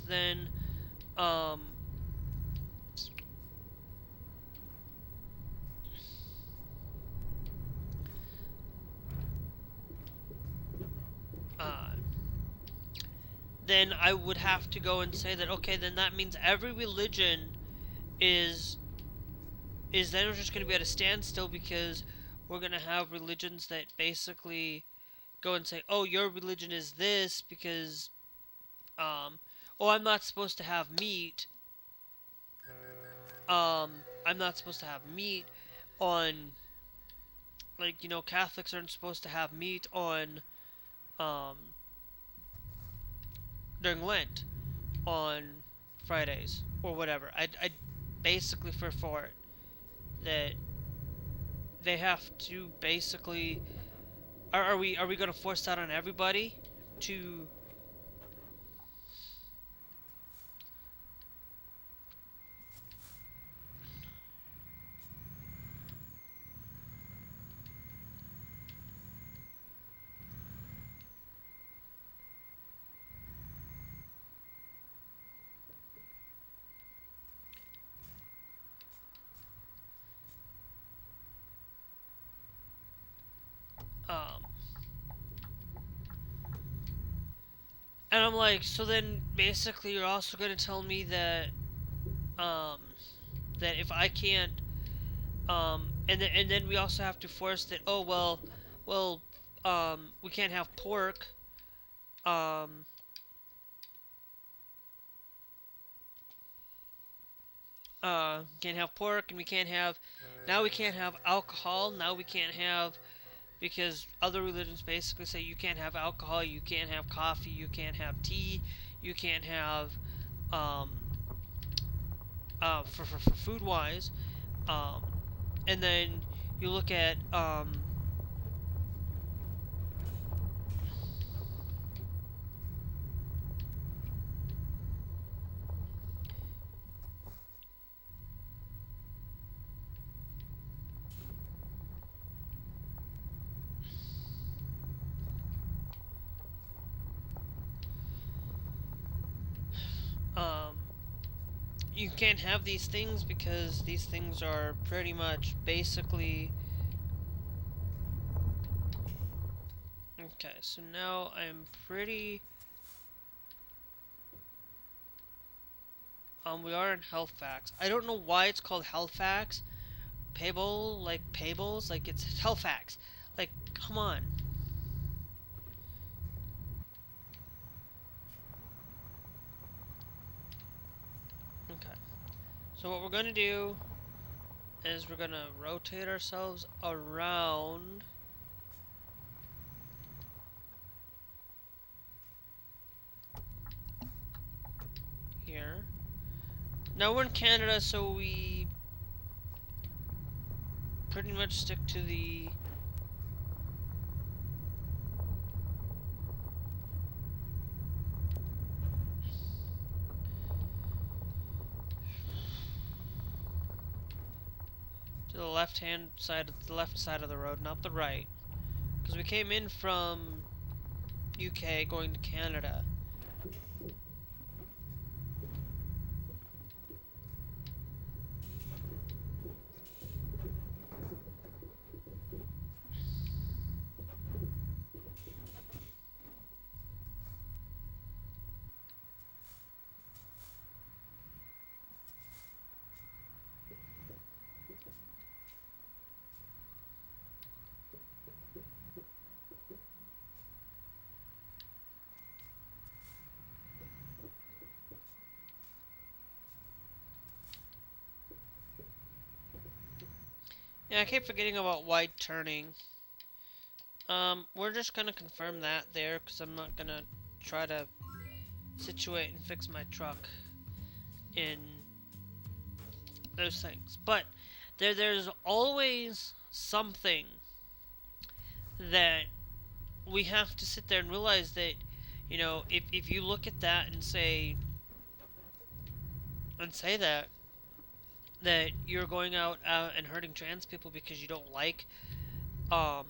S1: then um uh then I would have to go and say that, okay, then that means every religion is then just going to be at a standstill, because we're going to have religions that basically go and say, oh, your religion is this because, oh, I'm not supposed to have meat. I'm not supposed to have meat on, like, Catholics aren't supposed to have meat on, um, during Lent on Fridays or whatever. I'd basically for it that they have to basically. Are we going to force that on everybody to? Um, and I'm like, so then basically you're also going to tell me that um, that if I can't, and then we also have to force that. Oh, well, we can't have pork. Um, can't have pork, and we can't have. Now we can't have alcohol. Now we can't have, because other religions basically say you can't have alcohol, you can't have coffee, you can't have tea, you can't have, um, for food wise, um, and then you look at, um, you can't have these things because these things are pretty much basically. Okay, so now I'm pretty. We are in health facts. I don't know why it's called health facts. Payables, like it's health facts. Like, come on. Okay. So what we're gonna do is we're gonna rotate ourselves around here. Now we're in Canada, so we pretty much stick to the left-hand side, the left side of the road, not the right, because we came in from UK going to Canada. Yeah, I keep forgetting about wide turning. We're just gonna confirm that there, because I'm not gonna try to situate and fix my truck in those things. But there's always something that we have to sit there and realize that, if you look at that and say that you're going out and hurting trans people because you don't like, um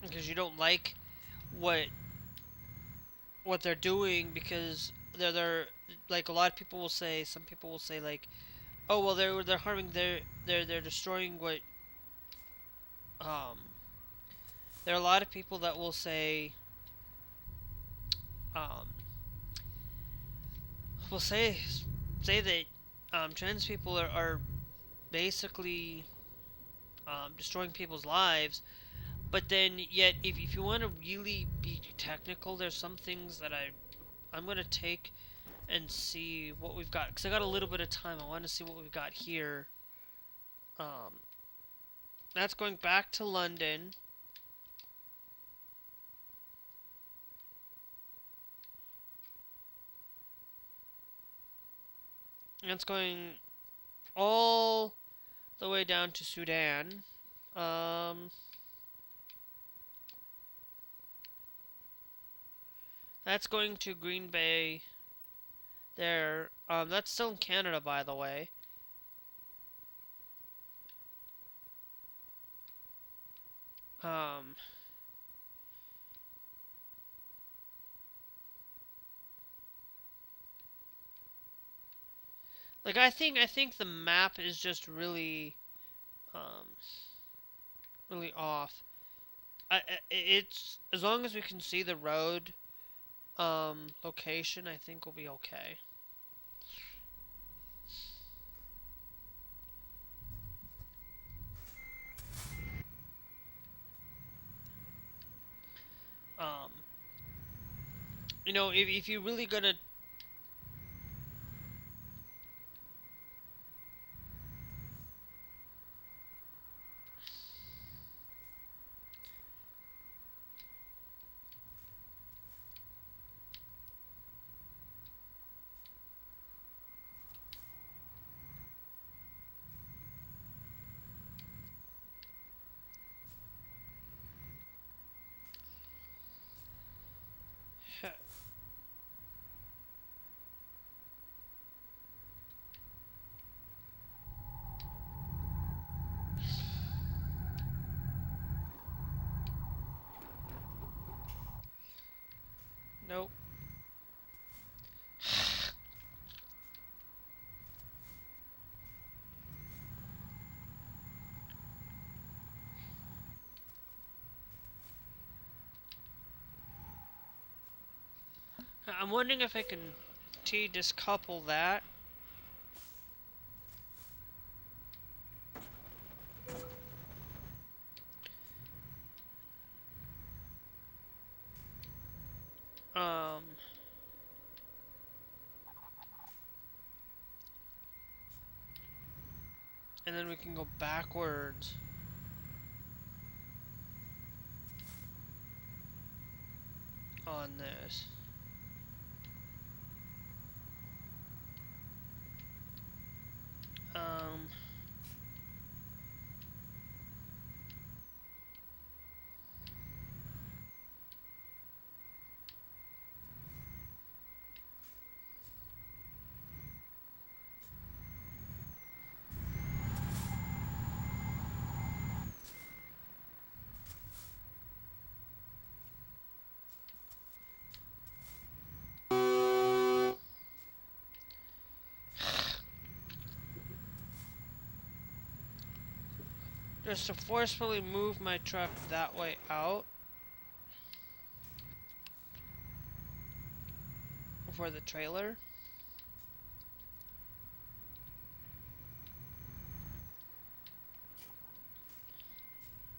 S1: because you don't like what they're doing, because they're like a lot of people will say. Some people will say like, oh well, they're harming. They're destroying what. Um, there are a lot of people that will um, will say that trans people are basically destroying people's lives. But then, yet, if you want to really be technical, there's some things that I'm gonna take and see what we've got, because I got a little bit of time. I want to see what we've got here. Um, that's going back to London. And it's going all the way down to Sudan. That's going to Green Bay there. That's still in Canada, by the way. Um, like I think the map is just really, um, really off. It's as long as we can see the road, location, I think we'll be okay. Um, you know, if you're really gonna nope. I'm wondering if I can T-discouple that. Um, and then we can go backwards. On this. Um, just to forcefully move my truck that way out for the trailer.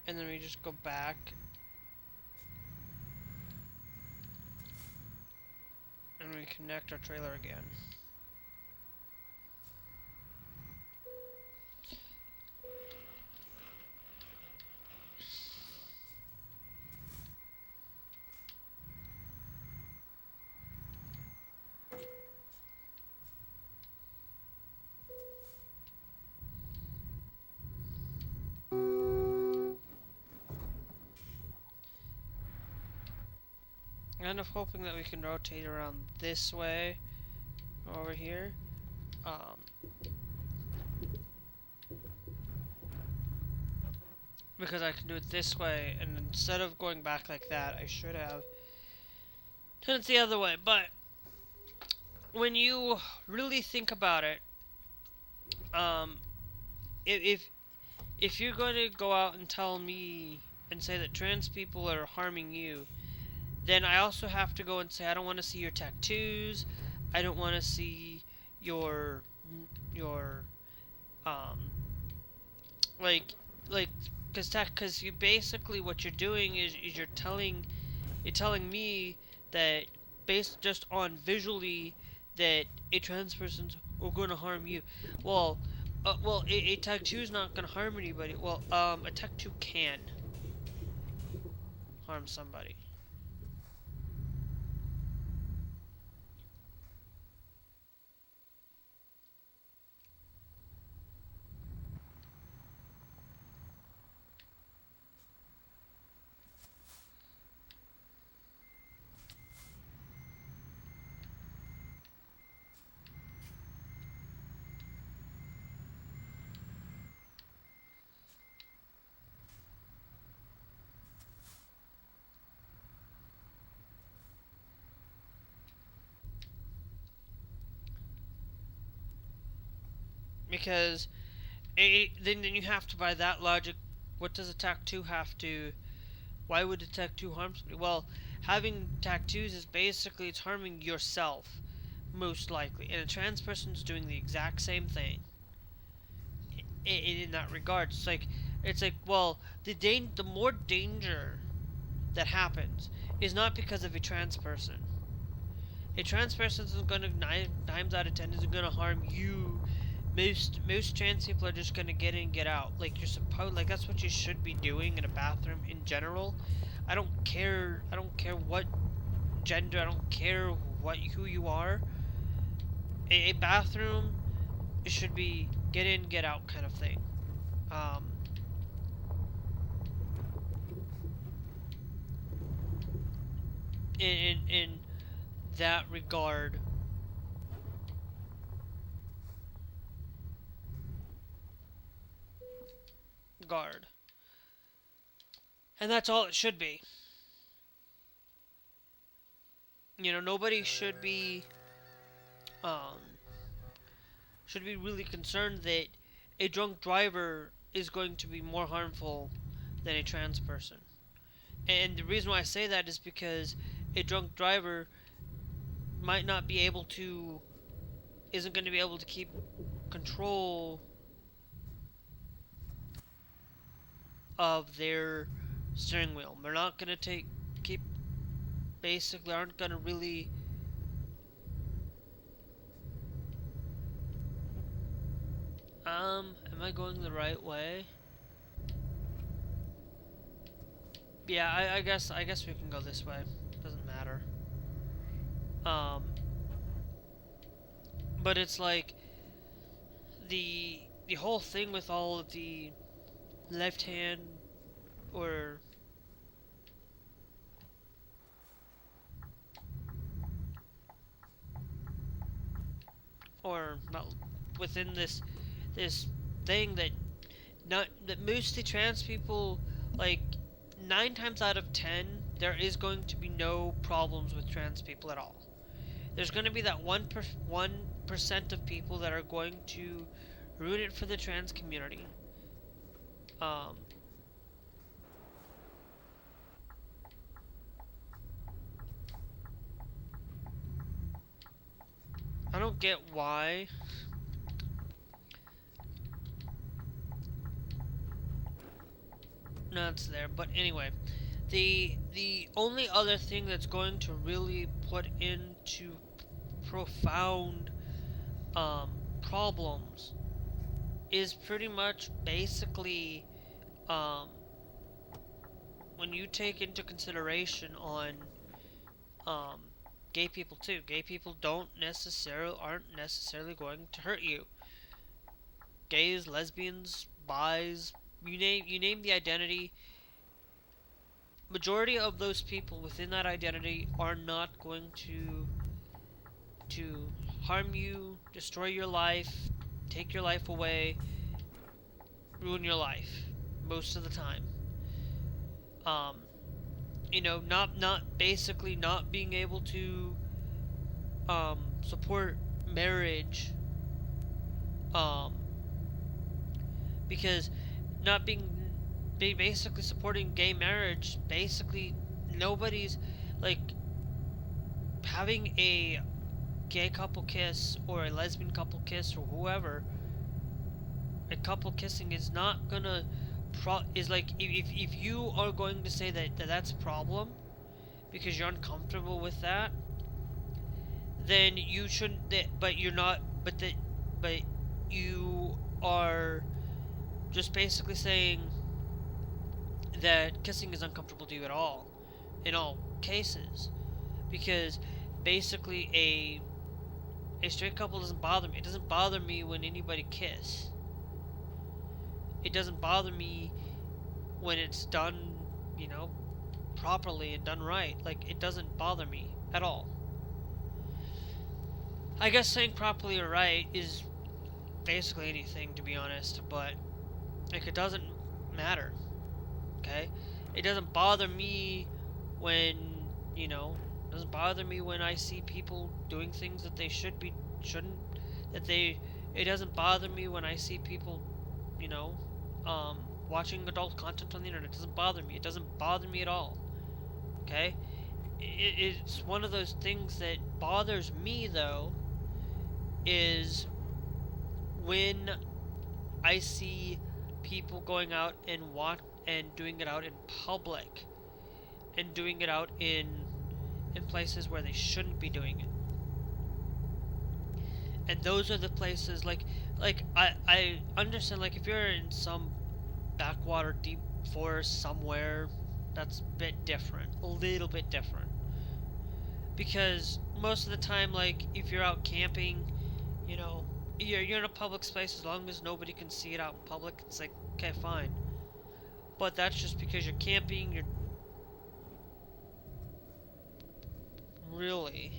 S1: And then we just go back. And we connect our trailer again. Kind of hoping that we can rotate around this way over here. Because I can do it this way, and instead of going back like that, I should have done it the other way. But when you really think about it, um, if if you're going to go out and tell me and say that trans people are harming you, then I also have to go and say I don't want to see your tattoos. I don't want to see your your um like like because you basically what you're doing is you're telling me that based just on visually that a trans person's are going to harm you. Well, a tattoo's not going to harm anybody. Well, a tattoo can harm somebody. Because then you have to, by that logic, what does a tattoo have to? Why would a tattoo harm somebody? Well, having tattoos is basically it's harming yourself, most likely, and a trans person's doing the exact same thing. In that regard, it's like well, the more danger that happens is not because of a trans person. A trans person isn't going to nine times out of 10 isn't going to harm you. Most trans people are just gonna get in, get out. Like you're supposed, like that's what you should be doing in a bathroom in general. I don't care. I don't care what gender. I don't care who you are. A bathroom it should be get in, get out kind of thing. Um, in that regard, guard, and that's all it should be. You know, nobody um, should be really concerned that a drunk driver is going to be more harmful than a trans person. And the reason why I say that is because a drunk driver might not be able to, isn't going to be able to keep control of their steering wheel. They're not going to basically aren't going to really am I going the right way? Yeah, I guess we can go this way. Doesn't matter. Um but it's like the whole thing with all of the left hand or not within this thing that not that mostly trans people like 9 times out of 10 there is going to be no problems with trans people at all. There's going to be that 1% of people that are going to ruin it for the trans community. Um, I don't get why. No, it's there. But anyway, the only other thing that's going to really put into profound problems is pretty much basically um, when you take into consideration on um, gay people too. Gay people aren't necessarily going to hurt you. Gays, lesbians, bis, you name the identity. Majority of those people within that identity are not going to harm you, destroy your life, take your life away, ruin your life most of the time. Um, you know, not basically not being able to support marriage, because not basically supporting gay marriage, basically nobody's like having a gay couple kiss or a lesbian couple kiss or whoever. A couple kissing is not gonna is like, if you are going to say that's a problem because you're uncomfortable with that, then you shouldn't. But you're not. But you are just basically saying that kissing is uncomfortable to you at all, in all cases, because basically a straight couple doesn't bother me. It doesn't bother me when anybody kiss. It doesn't bother me when it's done, properly and done right. Like, it doesn't bother me at all. I guess saying properly or right is basically anything, to be honest, but like, it doesn't matter. Okay? It doesn't bother me when, it doesn't bother me when I see people doing things that they shouldn't, it doesn't bother me when I see people, watching adult content on the internet. It doesn't bother me. It doesn't bother me at all. Okay? It's one of those things that bothers me, though, is when I see people going out and doing it out in public, and doing it out in places where they shouldn't be doing it. And those are the places, like I understand, like, if you're in some backwater deep forest somewhere, that's a bit different, a little bit different, because most of the time, like, if you're out camping, you're in a public space, as long as nobody can see it out in public, it's like, okay, fine. But that's just because you're camping. You're really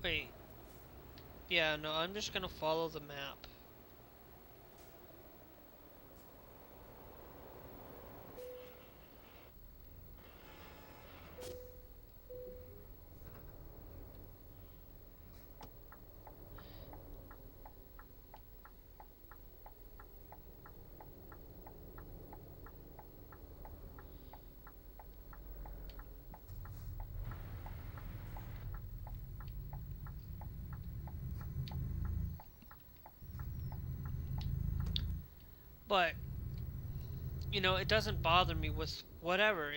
S1: wait. Yeah, no, I'm just gonna follow the map. But it doesn't bother me with whatever.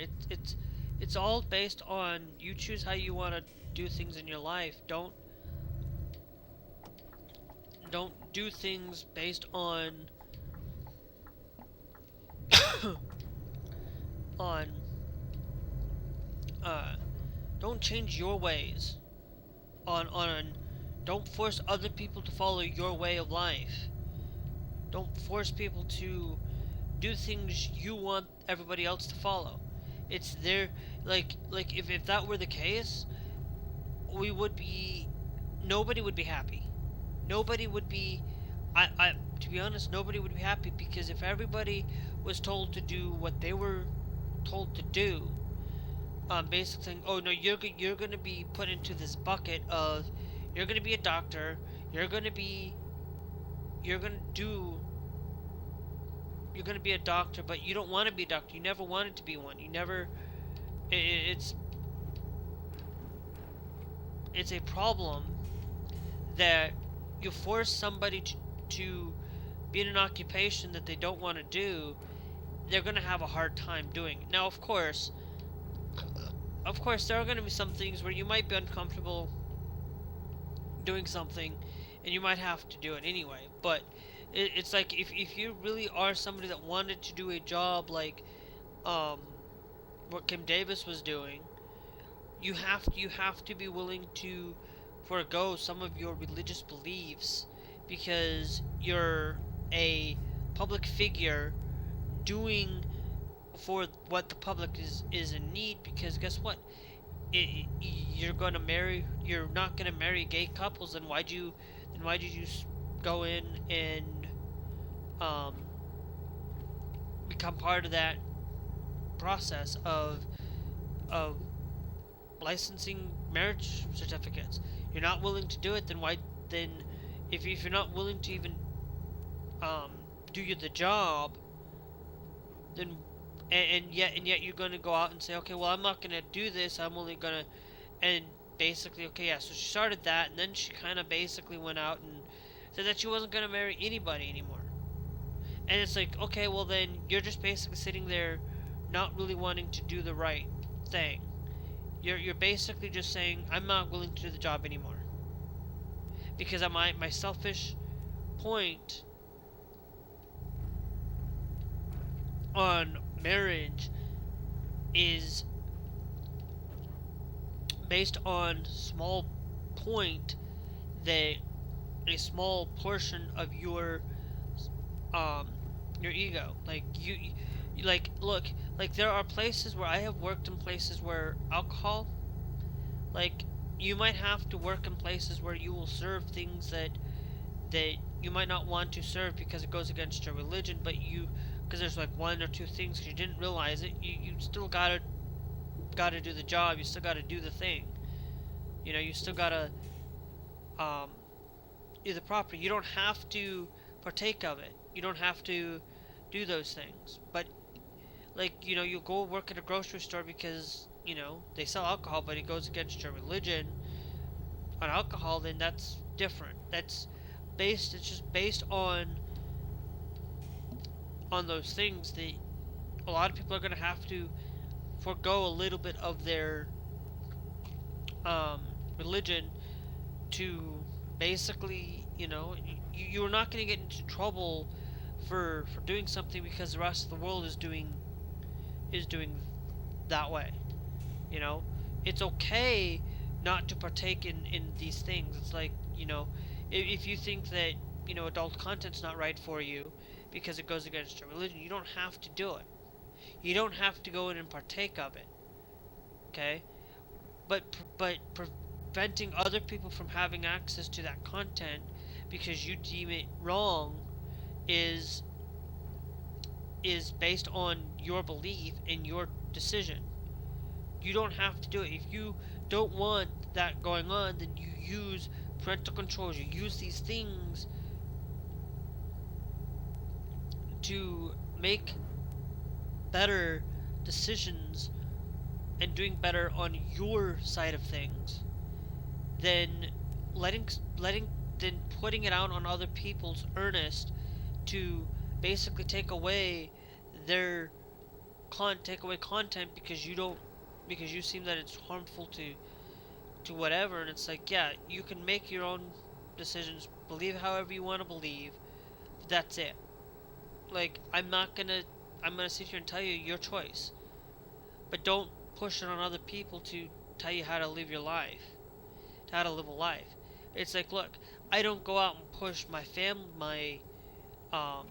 S1: It's all based on you choose how you want to do things in your life. Don't do things based on on don't change your ways on don't force other people to follow your way of life. Don't force people to do things you want everybody else to follow. It's their, like if that were the case, nobody would be happy. Nobody would be, to be honest, nobody would be happy, because if everybody was told to do what they were told to do, basically saying, oh no, you're gonna be put into this bucket of, you're gonna be a doctor, you're gonna be a doctor, but you don't want to be a doctor. You never wanted to be one. You never. It's a problem that you force somebody to be in an occupation that they don't want to do. They're going to have a hard time doing it. Now, of course, there are going to be some things where you might be uncomfortable doing something, and you might have to do it anyway. But it's like, if you really are somebody that wanted to do a job like what Kim Davis was doing, you have to be willing to forego some of your religious beliefs, because you're a public figure doing for what the public is in need. Because guess what? you're not gonna marry gay couples, then why did you go in and um, become part of that process of licensing marriage certificates? You're not willing to do it, then why then if you're not willing to even um, do the job, then and yet you're gonna go out and say, okay, well, I'm not gonna do this. I'm only gonna and basically, okay, yeah. So she started that, and then she kind of basically went out and said that she wasn't gonna marry anybody anymore. And it's like, okay, well then you're just basically sitting there, not really wanting to do the right thing. You're basically just saying, I'm not willing to do the job anymore because my selfish point on marriage is based on small point that a small portion of um your ego. Like like look, like there are places where I have worked in places where alcohol, like you might have to work in places where you will serve things that you might not want to serve because it goes against your religion, but because there's like one or two things because you didn't realize it, you still gotta do the job. You still gotta do the thing. You know, you still gotta um, do the proper. You don't have to partake of it. You don't have to do those things. But like, you know, you go work at a grocery store because you know they sell alcohol, but it goes against your religion on alcohol. Then that's different. That's based. It's just based on those things that a lot of people are gonna have to forego a little bit of their um, religion to basically, you know, you're not going to get into trouble for doing something because the rest of the world is doing that way. You know, it's okay not to partake in these things. It's like, you know, if you think that, you know, adult content's not right for you because it goes against your religion, you don't have to do it. You don't have to go in and partake of it. Okay? But preventing other people from having access to that content because you deem it wrong is based on your belief and your decision. You don't have to do it. If you don't want that going on, then you use parental controls. You use these things to make better decisions and doing better on your side of things than letting then putting it out on other people's earnest to basically take away their take away content because you seem that it's harmful to whatever. And it's like, yeah, you can make your own decisions, believe however you want to believe, but that's it. Like, I'm gonna sit here and tell you your choice, but don't push it on other people to tell you how to live your life, to how to live a life. It's like, look, I don't go out and push um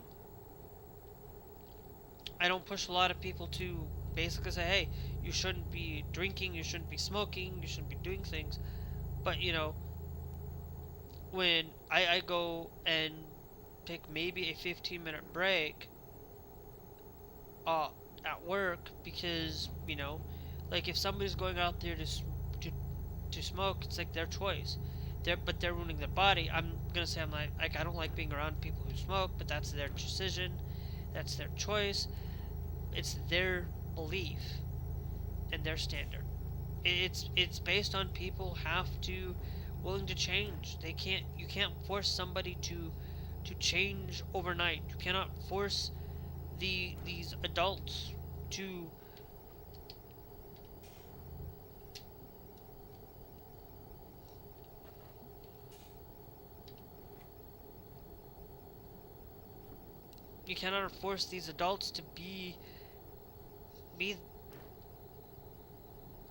S1: I don't push a lot of people to basically say, hey, you shouldn't be drinking, you shouldn't be smoking, you shouldn't be doing things. But you know, when I go and take maybe a 15-minute break at work because, you know, like if somebody's going out there to smoke, it's like their choice. They're ruining their body. I'm gonna say I'm like I don't like being around people who smoke, but that's their decision, that's their choice, it's their belief and their standard. It's based on people have to willing to change. You can't force somebody to change overnight. You cannot force these adults to you cannot force these adults to be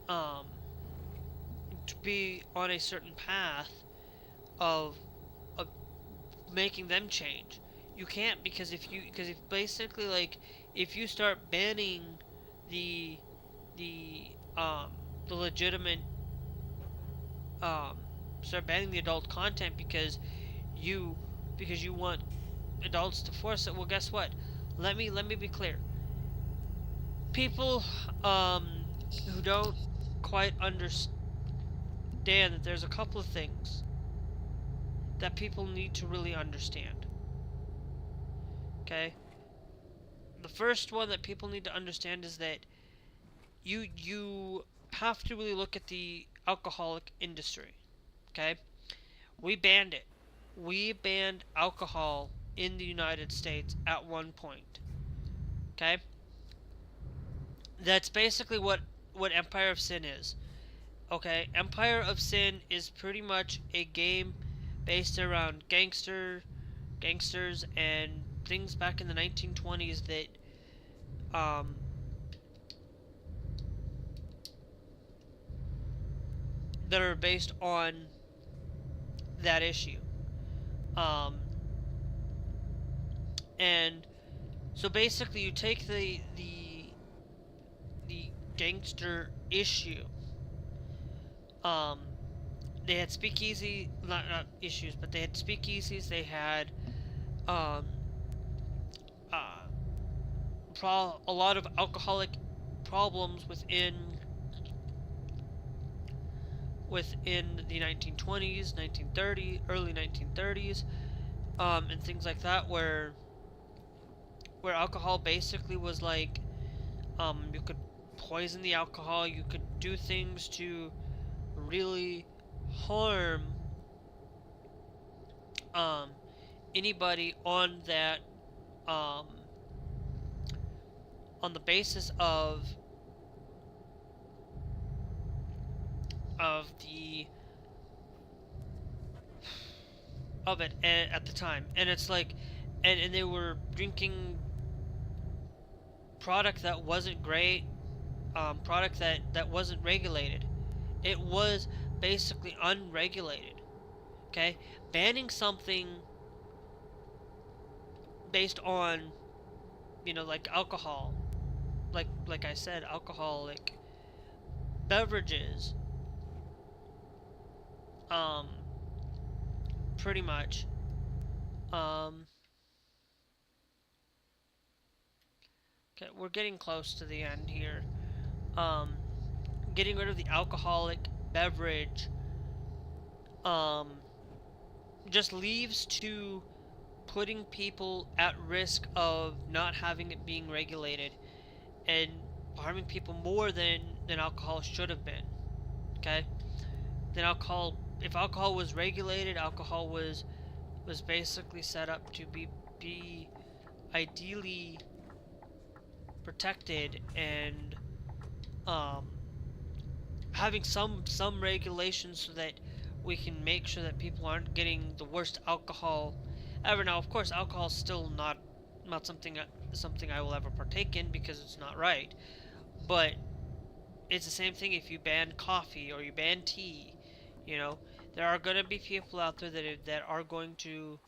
S1: um to be on a certain path of making them change. You can't, because if basically, like, if you start banning the the um the legitimate start banning the adult content you because you want adults to force it. Well, guess what? Let me be clear. People who don't quite understand that there's a couple of things that people need to really understand. Okay? The first one that people need to understand is that you have to really look at the alcoholic industry. Okay? We banned it. We banned alcohol in the United States at one point. Okay? That's basically what Empire of Sin is. Okay? Empire of Sin is pretty much a game based around gangsters and things back in the 1920s that are based on that issue. And so basically you take the gangster issue. They had speakeasy, not issues, but they had speakeasies. They had a lot of alcoholic problems within the 1920s, 1930s, early 1930s, and things like that, where alcohol basically was like, you could poison the alcohol, you could do things to really harm anybody on that, on the basis of it at the time. And it's like, and they were drinking product that wasn't great, product that wasn't regulated. It was basically unregulated. Okay? Banning something based on, like alcohol, like I said, alcoholic beverages, pretty much, okay, we're getting close to the end here. Getting rid of the alcoholic beverage, just leaves to putting people at risk of not having it being regulated and harming people more than alcohol should have been. Okay? Then if alcohol was regulated, alcohol was basically set up to be ideally protected, and having some regulations so that we can make sure that people aren't getting the worst alcohol ever. Now, of course, alcohol is still not something I will ever partake in, because it's not right. But it's the same thing if you ban coffee or you ban tea. There are going to be people out there that are going to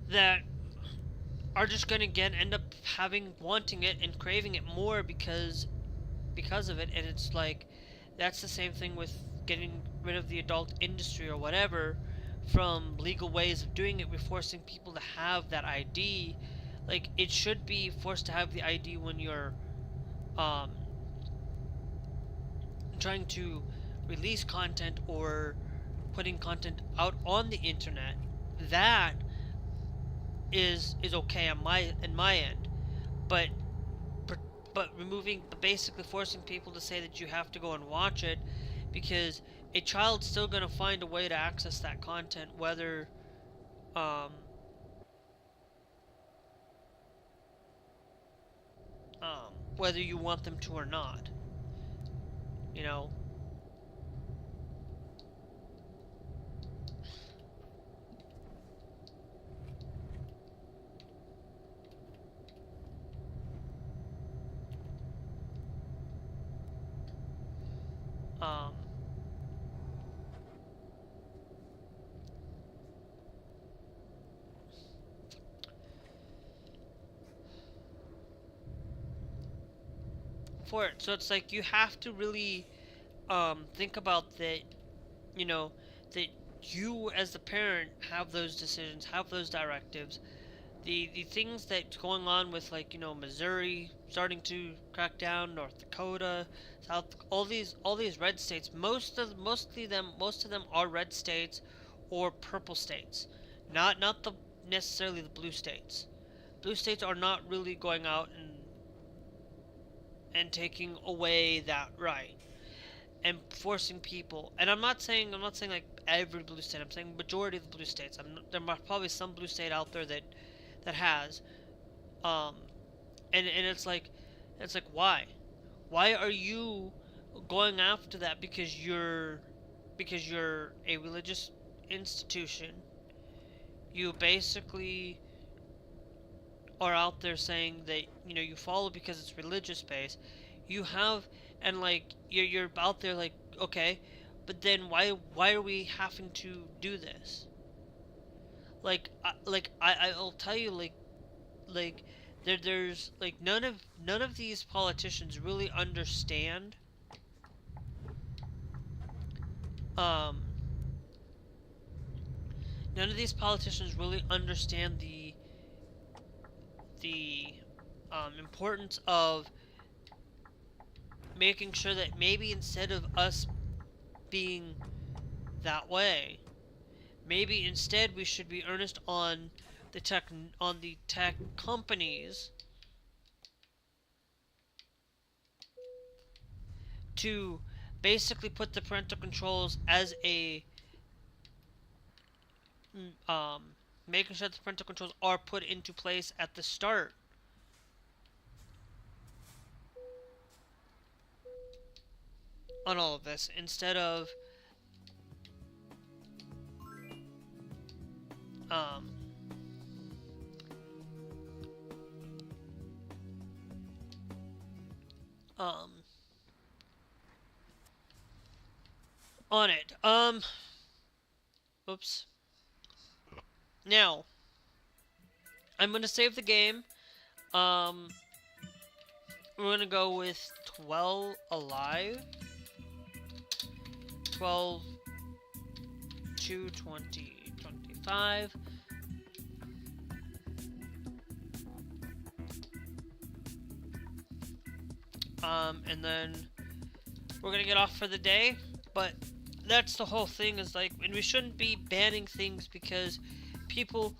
S1: that are just going to end up wanting it and craving it more because of it. And it's like, that's the same thing with getting rid of the adult industry or whatever from legal ways of doing it. We're forcing people to have that ID. Like, it should be forced to have the ID when you're trying to release content or putting content out on the internet. That is okay on my end, but basically forcing people to say that you have to go and watch it, because a child's still going to find a way to access that content, whether whether you want them to or not. Um, for it. So it's like you have to really think about that, you know, that you as the parent have those decisions, have those directives. The things that's going on with, like, you know, Missouri starting to crack down, North Dakota, South, all these red states. Most of them are red states or purple states, not the necessarily the blue states. Blue states are not really going out and taking away that right and forcing people. And I'm not saying like every blue state. I'm saying majority of the blue states. There are probably some blue state out there that has, um, and it's like why are you going after that? Because you're a religious institution. You basically are out there saying that, you know, you follow because it's religious based. You have, and like you're out there like, okay, but then why are we having to do this? I'll tell you, like there's like none of these politicians really understand, um none of these politicians really understand the importance of making sure that maybe instead of us being that way, maybe instead we should be earnest on the tech companies to basically put the parental controls as a making sure that the parental controls are put into place at the start. On all of this, instead of um, um, on it. Oops. Now, I'm gonna save the game. We're gonna go with 12 alive. 12 to 2025. And then we're gonna get off for the day. But that's the whole thing, is like, and we shouldn't be banning things because people,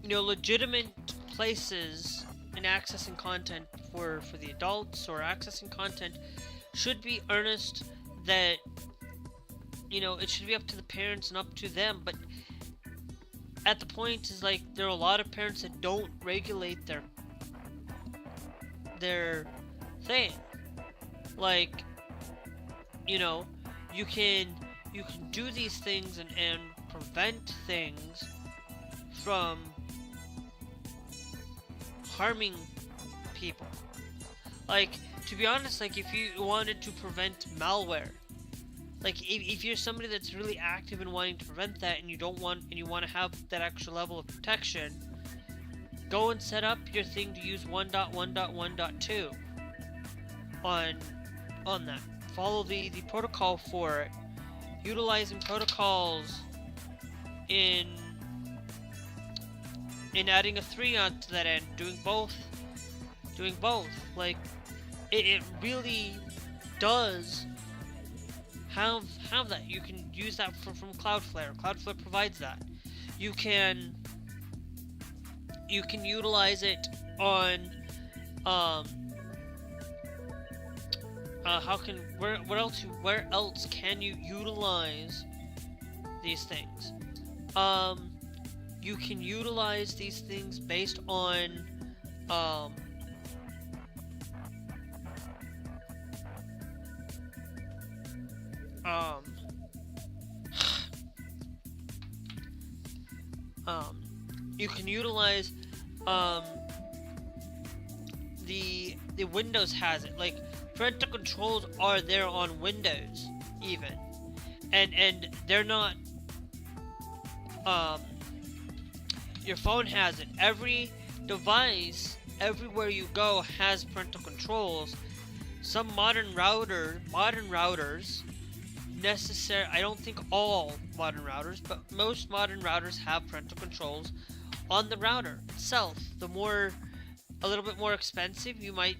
S1: legitimate places in accessing content for the adults or accessing content should be earnest that, it should be up to the parents and up to them. But at the point is like, there are a lot of parents that don't regulate their thing. Like, you can do these things and prevent things from harming people. Like, to be honest, like, if you wanted to prevent malware, like, if you're somebody that's really active in wanting to prevent that, and you want to have that extra level of protection, go and set up your thing to use 1.1.1.2 on that. Follow the protocol for it, utilizing protocols in adding a 3 onto that end, doing both. Like, it really does have that. You can use that from Cloudflare. Cloudflare provides that. You can utilize it on where else can you utilize these things? You can utilize these things based on you can utilize the Windows has it. Like Parental controls are there on Windows, even, and they're not. Your phone has it. Every device, everywhere you go, has parental controls. Some modern routers, I don't think all modern routers, but most modern routers have parental controls on the router itself. A little bit more expensive, you might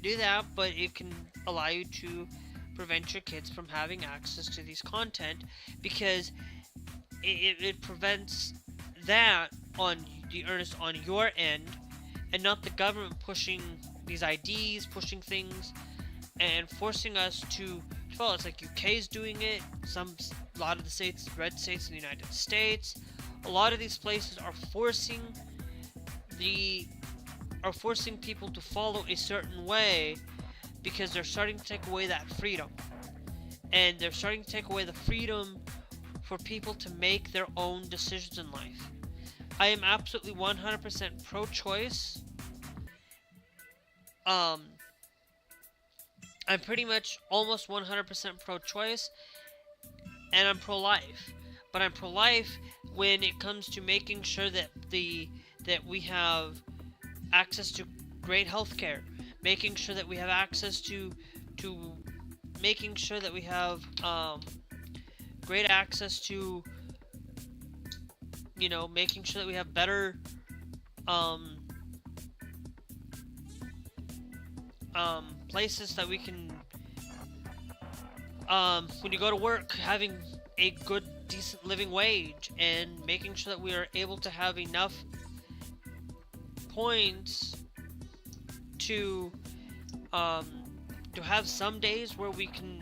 S1: do that, but it can allow you to prevent your kids from having access to these content, because it prevents that on your end, and not the government pushing these IDs, pushing things, and forcing us to follow. It's like UK's doing it. A lot of the states, red states in the United States, a lot of these places are forcing people to follow a certain way, because they're starting to take away that freedom, and they're starting to take away the freedom for people to make their own decisions in life. I am absolutely 100% pro-choice. I'm pretty much almost 100% pro-choice, and I'm pro-life. But I'm pro-life when it comes to making sure that we have access to great healthcare, making sure that we have access to making sure that we have great access to, making sure that we have better places that we can, when you go to work, having a good, decent living wage, and making sure that we are able to have enough points to have some days where we can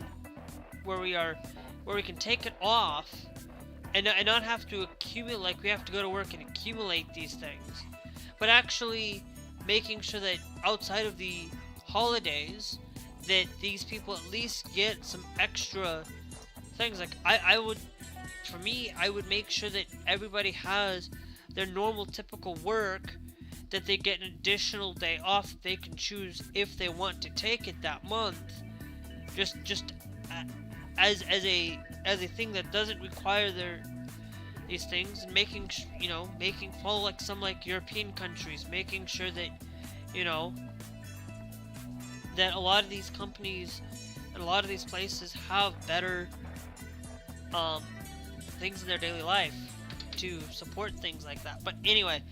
S1: take it off, and not have to accumulate, like we have to go to work and accumulate these things, but actually making sure that outside of the holidays that these people at least get some extra things. Like I would make sure that everybody has their normal typical work, that they get an additional day off that they can choose if they want to take it that month, just as a thing that doesn't require these things, and making follow like some European countries, making sure that that a lot of these companies and a lot of these places have better things in their daily life to support things like that. But anyway,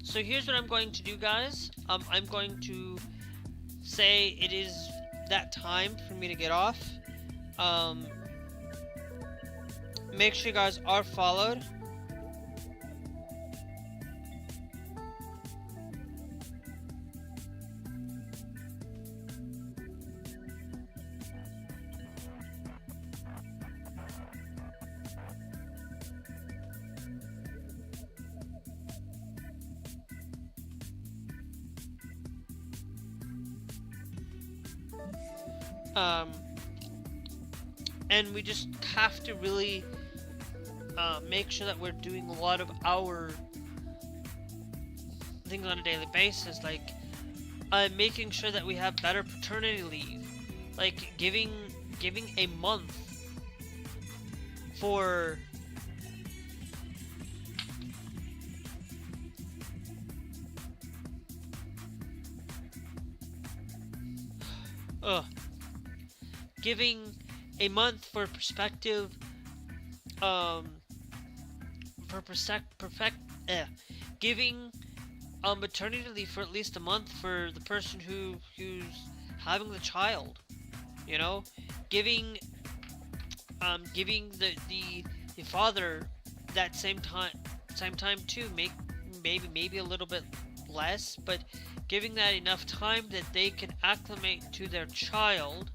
S1: so here's what I'm going to do, guys. I'm going to say it is that time for me to get off. Make sure you guys are followed. And we just have to really make sure that we're doing a lot of our things on a daily basis, like making sure that we have better paternity leave, like giving a month for giving a month for perspective, giving maternity leave for at least a month for the person who's having the child, giving the father that same time too, maybe a little bit less, but giving that enough time that they can acclimate to their child,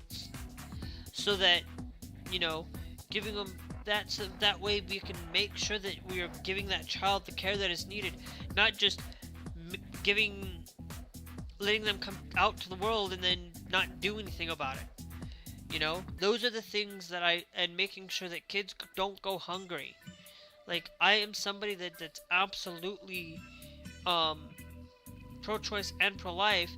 S1: so that giving them that, so that way we can make sure that we are giving that child the care that is needed, not just letting them come out to the world and then not do anything about it. Those are the things that and making sure that kids don't go hungry. Like, I am somebody that's absolutely pro-choice and pro-life,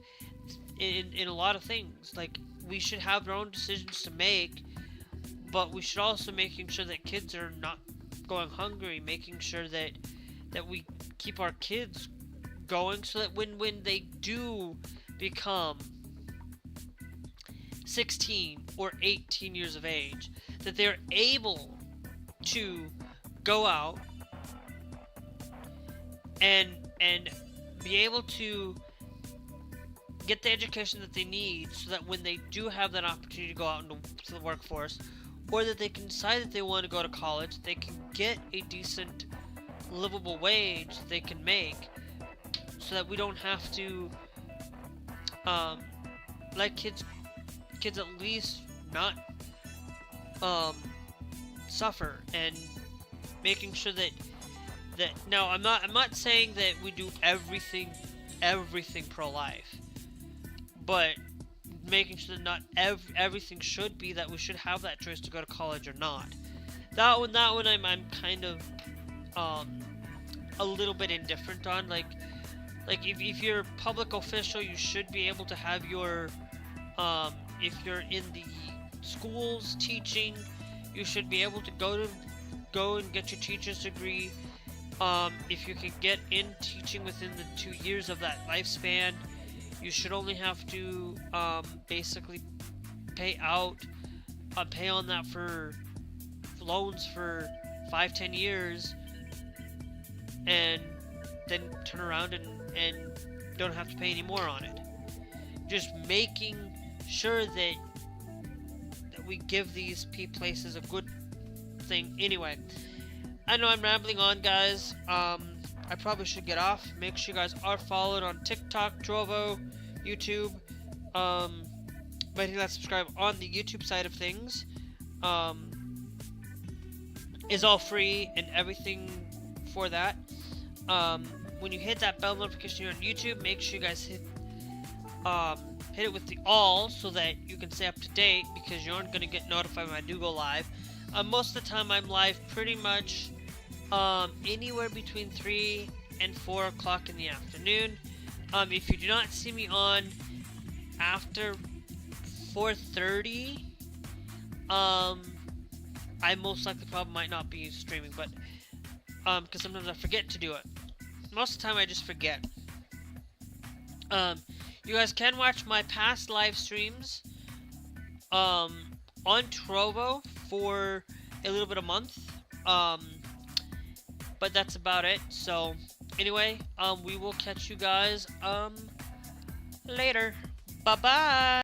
S1: in a lot of things. Like, we should have our own decisions to make, but we should also making sure that kids are not going hungry, making sure that we keep our kids going, so that when they do become 16 or 18 years of age, that they're able to go out and be able to get the education that they need, so that when they do have that opportunity to go out into the workforce, or that they can decide that they want to go to college, they can get a decent livable wage they can make, so that we don't have to let kids at least not suffer, and making sure that no, I'm not saying that we do everything pro-life, but making sure that not everything should be that we should have that choice to go to college or not. That one I'm kind of a little bit indifferent on. Like if you're a public official, you should be able to have your if you're in the schools teaching, you should be able to go and get your teacher's degree. If you can get in teaching within the 2 years of that lifespan, you should only have to basically pay on that for loans for 5-10 years, and then turn around and don't have to pay any more on it. Just making sure that we give these places a good thing. Anyway, I know I'm rambling on, guys. I probably should get off. Make sure you guys are followed on TikTok, Trovo, YouTube. But hit that subscribe on the YouTube side of things. Is all free and everything for that. When you hit that bell notification here on YouTube, make sure you guys hit it with the all, so that you can stay up to date, because you aren't going to get notified when I do go live. Most of the time I'm live pretty much anywhere between 3 and 4 o'clock in the afternoon. If you do not see me on after 4:30, I most likely probably might not be streaming, but because sometimes I forget to do it. Most of the time I just forget. You guys can watch my past live streams on Trovo for a little bit a month. But that's about it. So anyway, we will catch you guys later. Bye bye.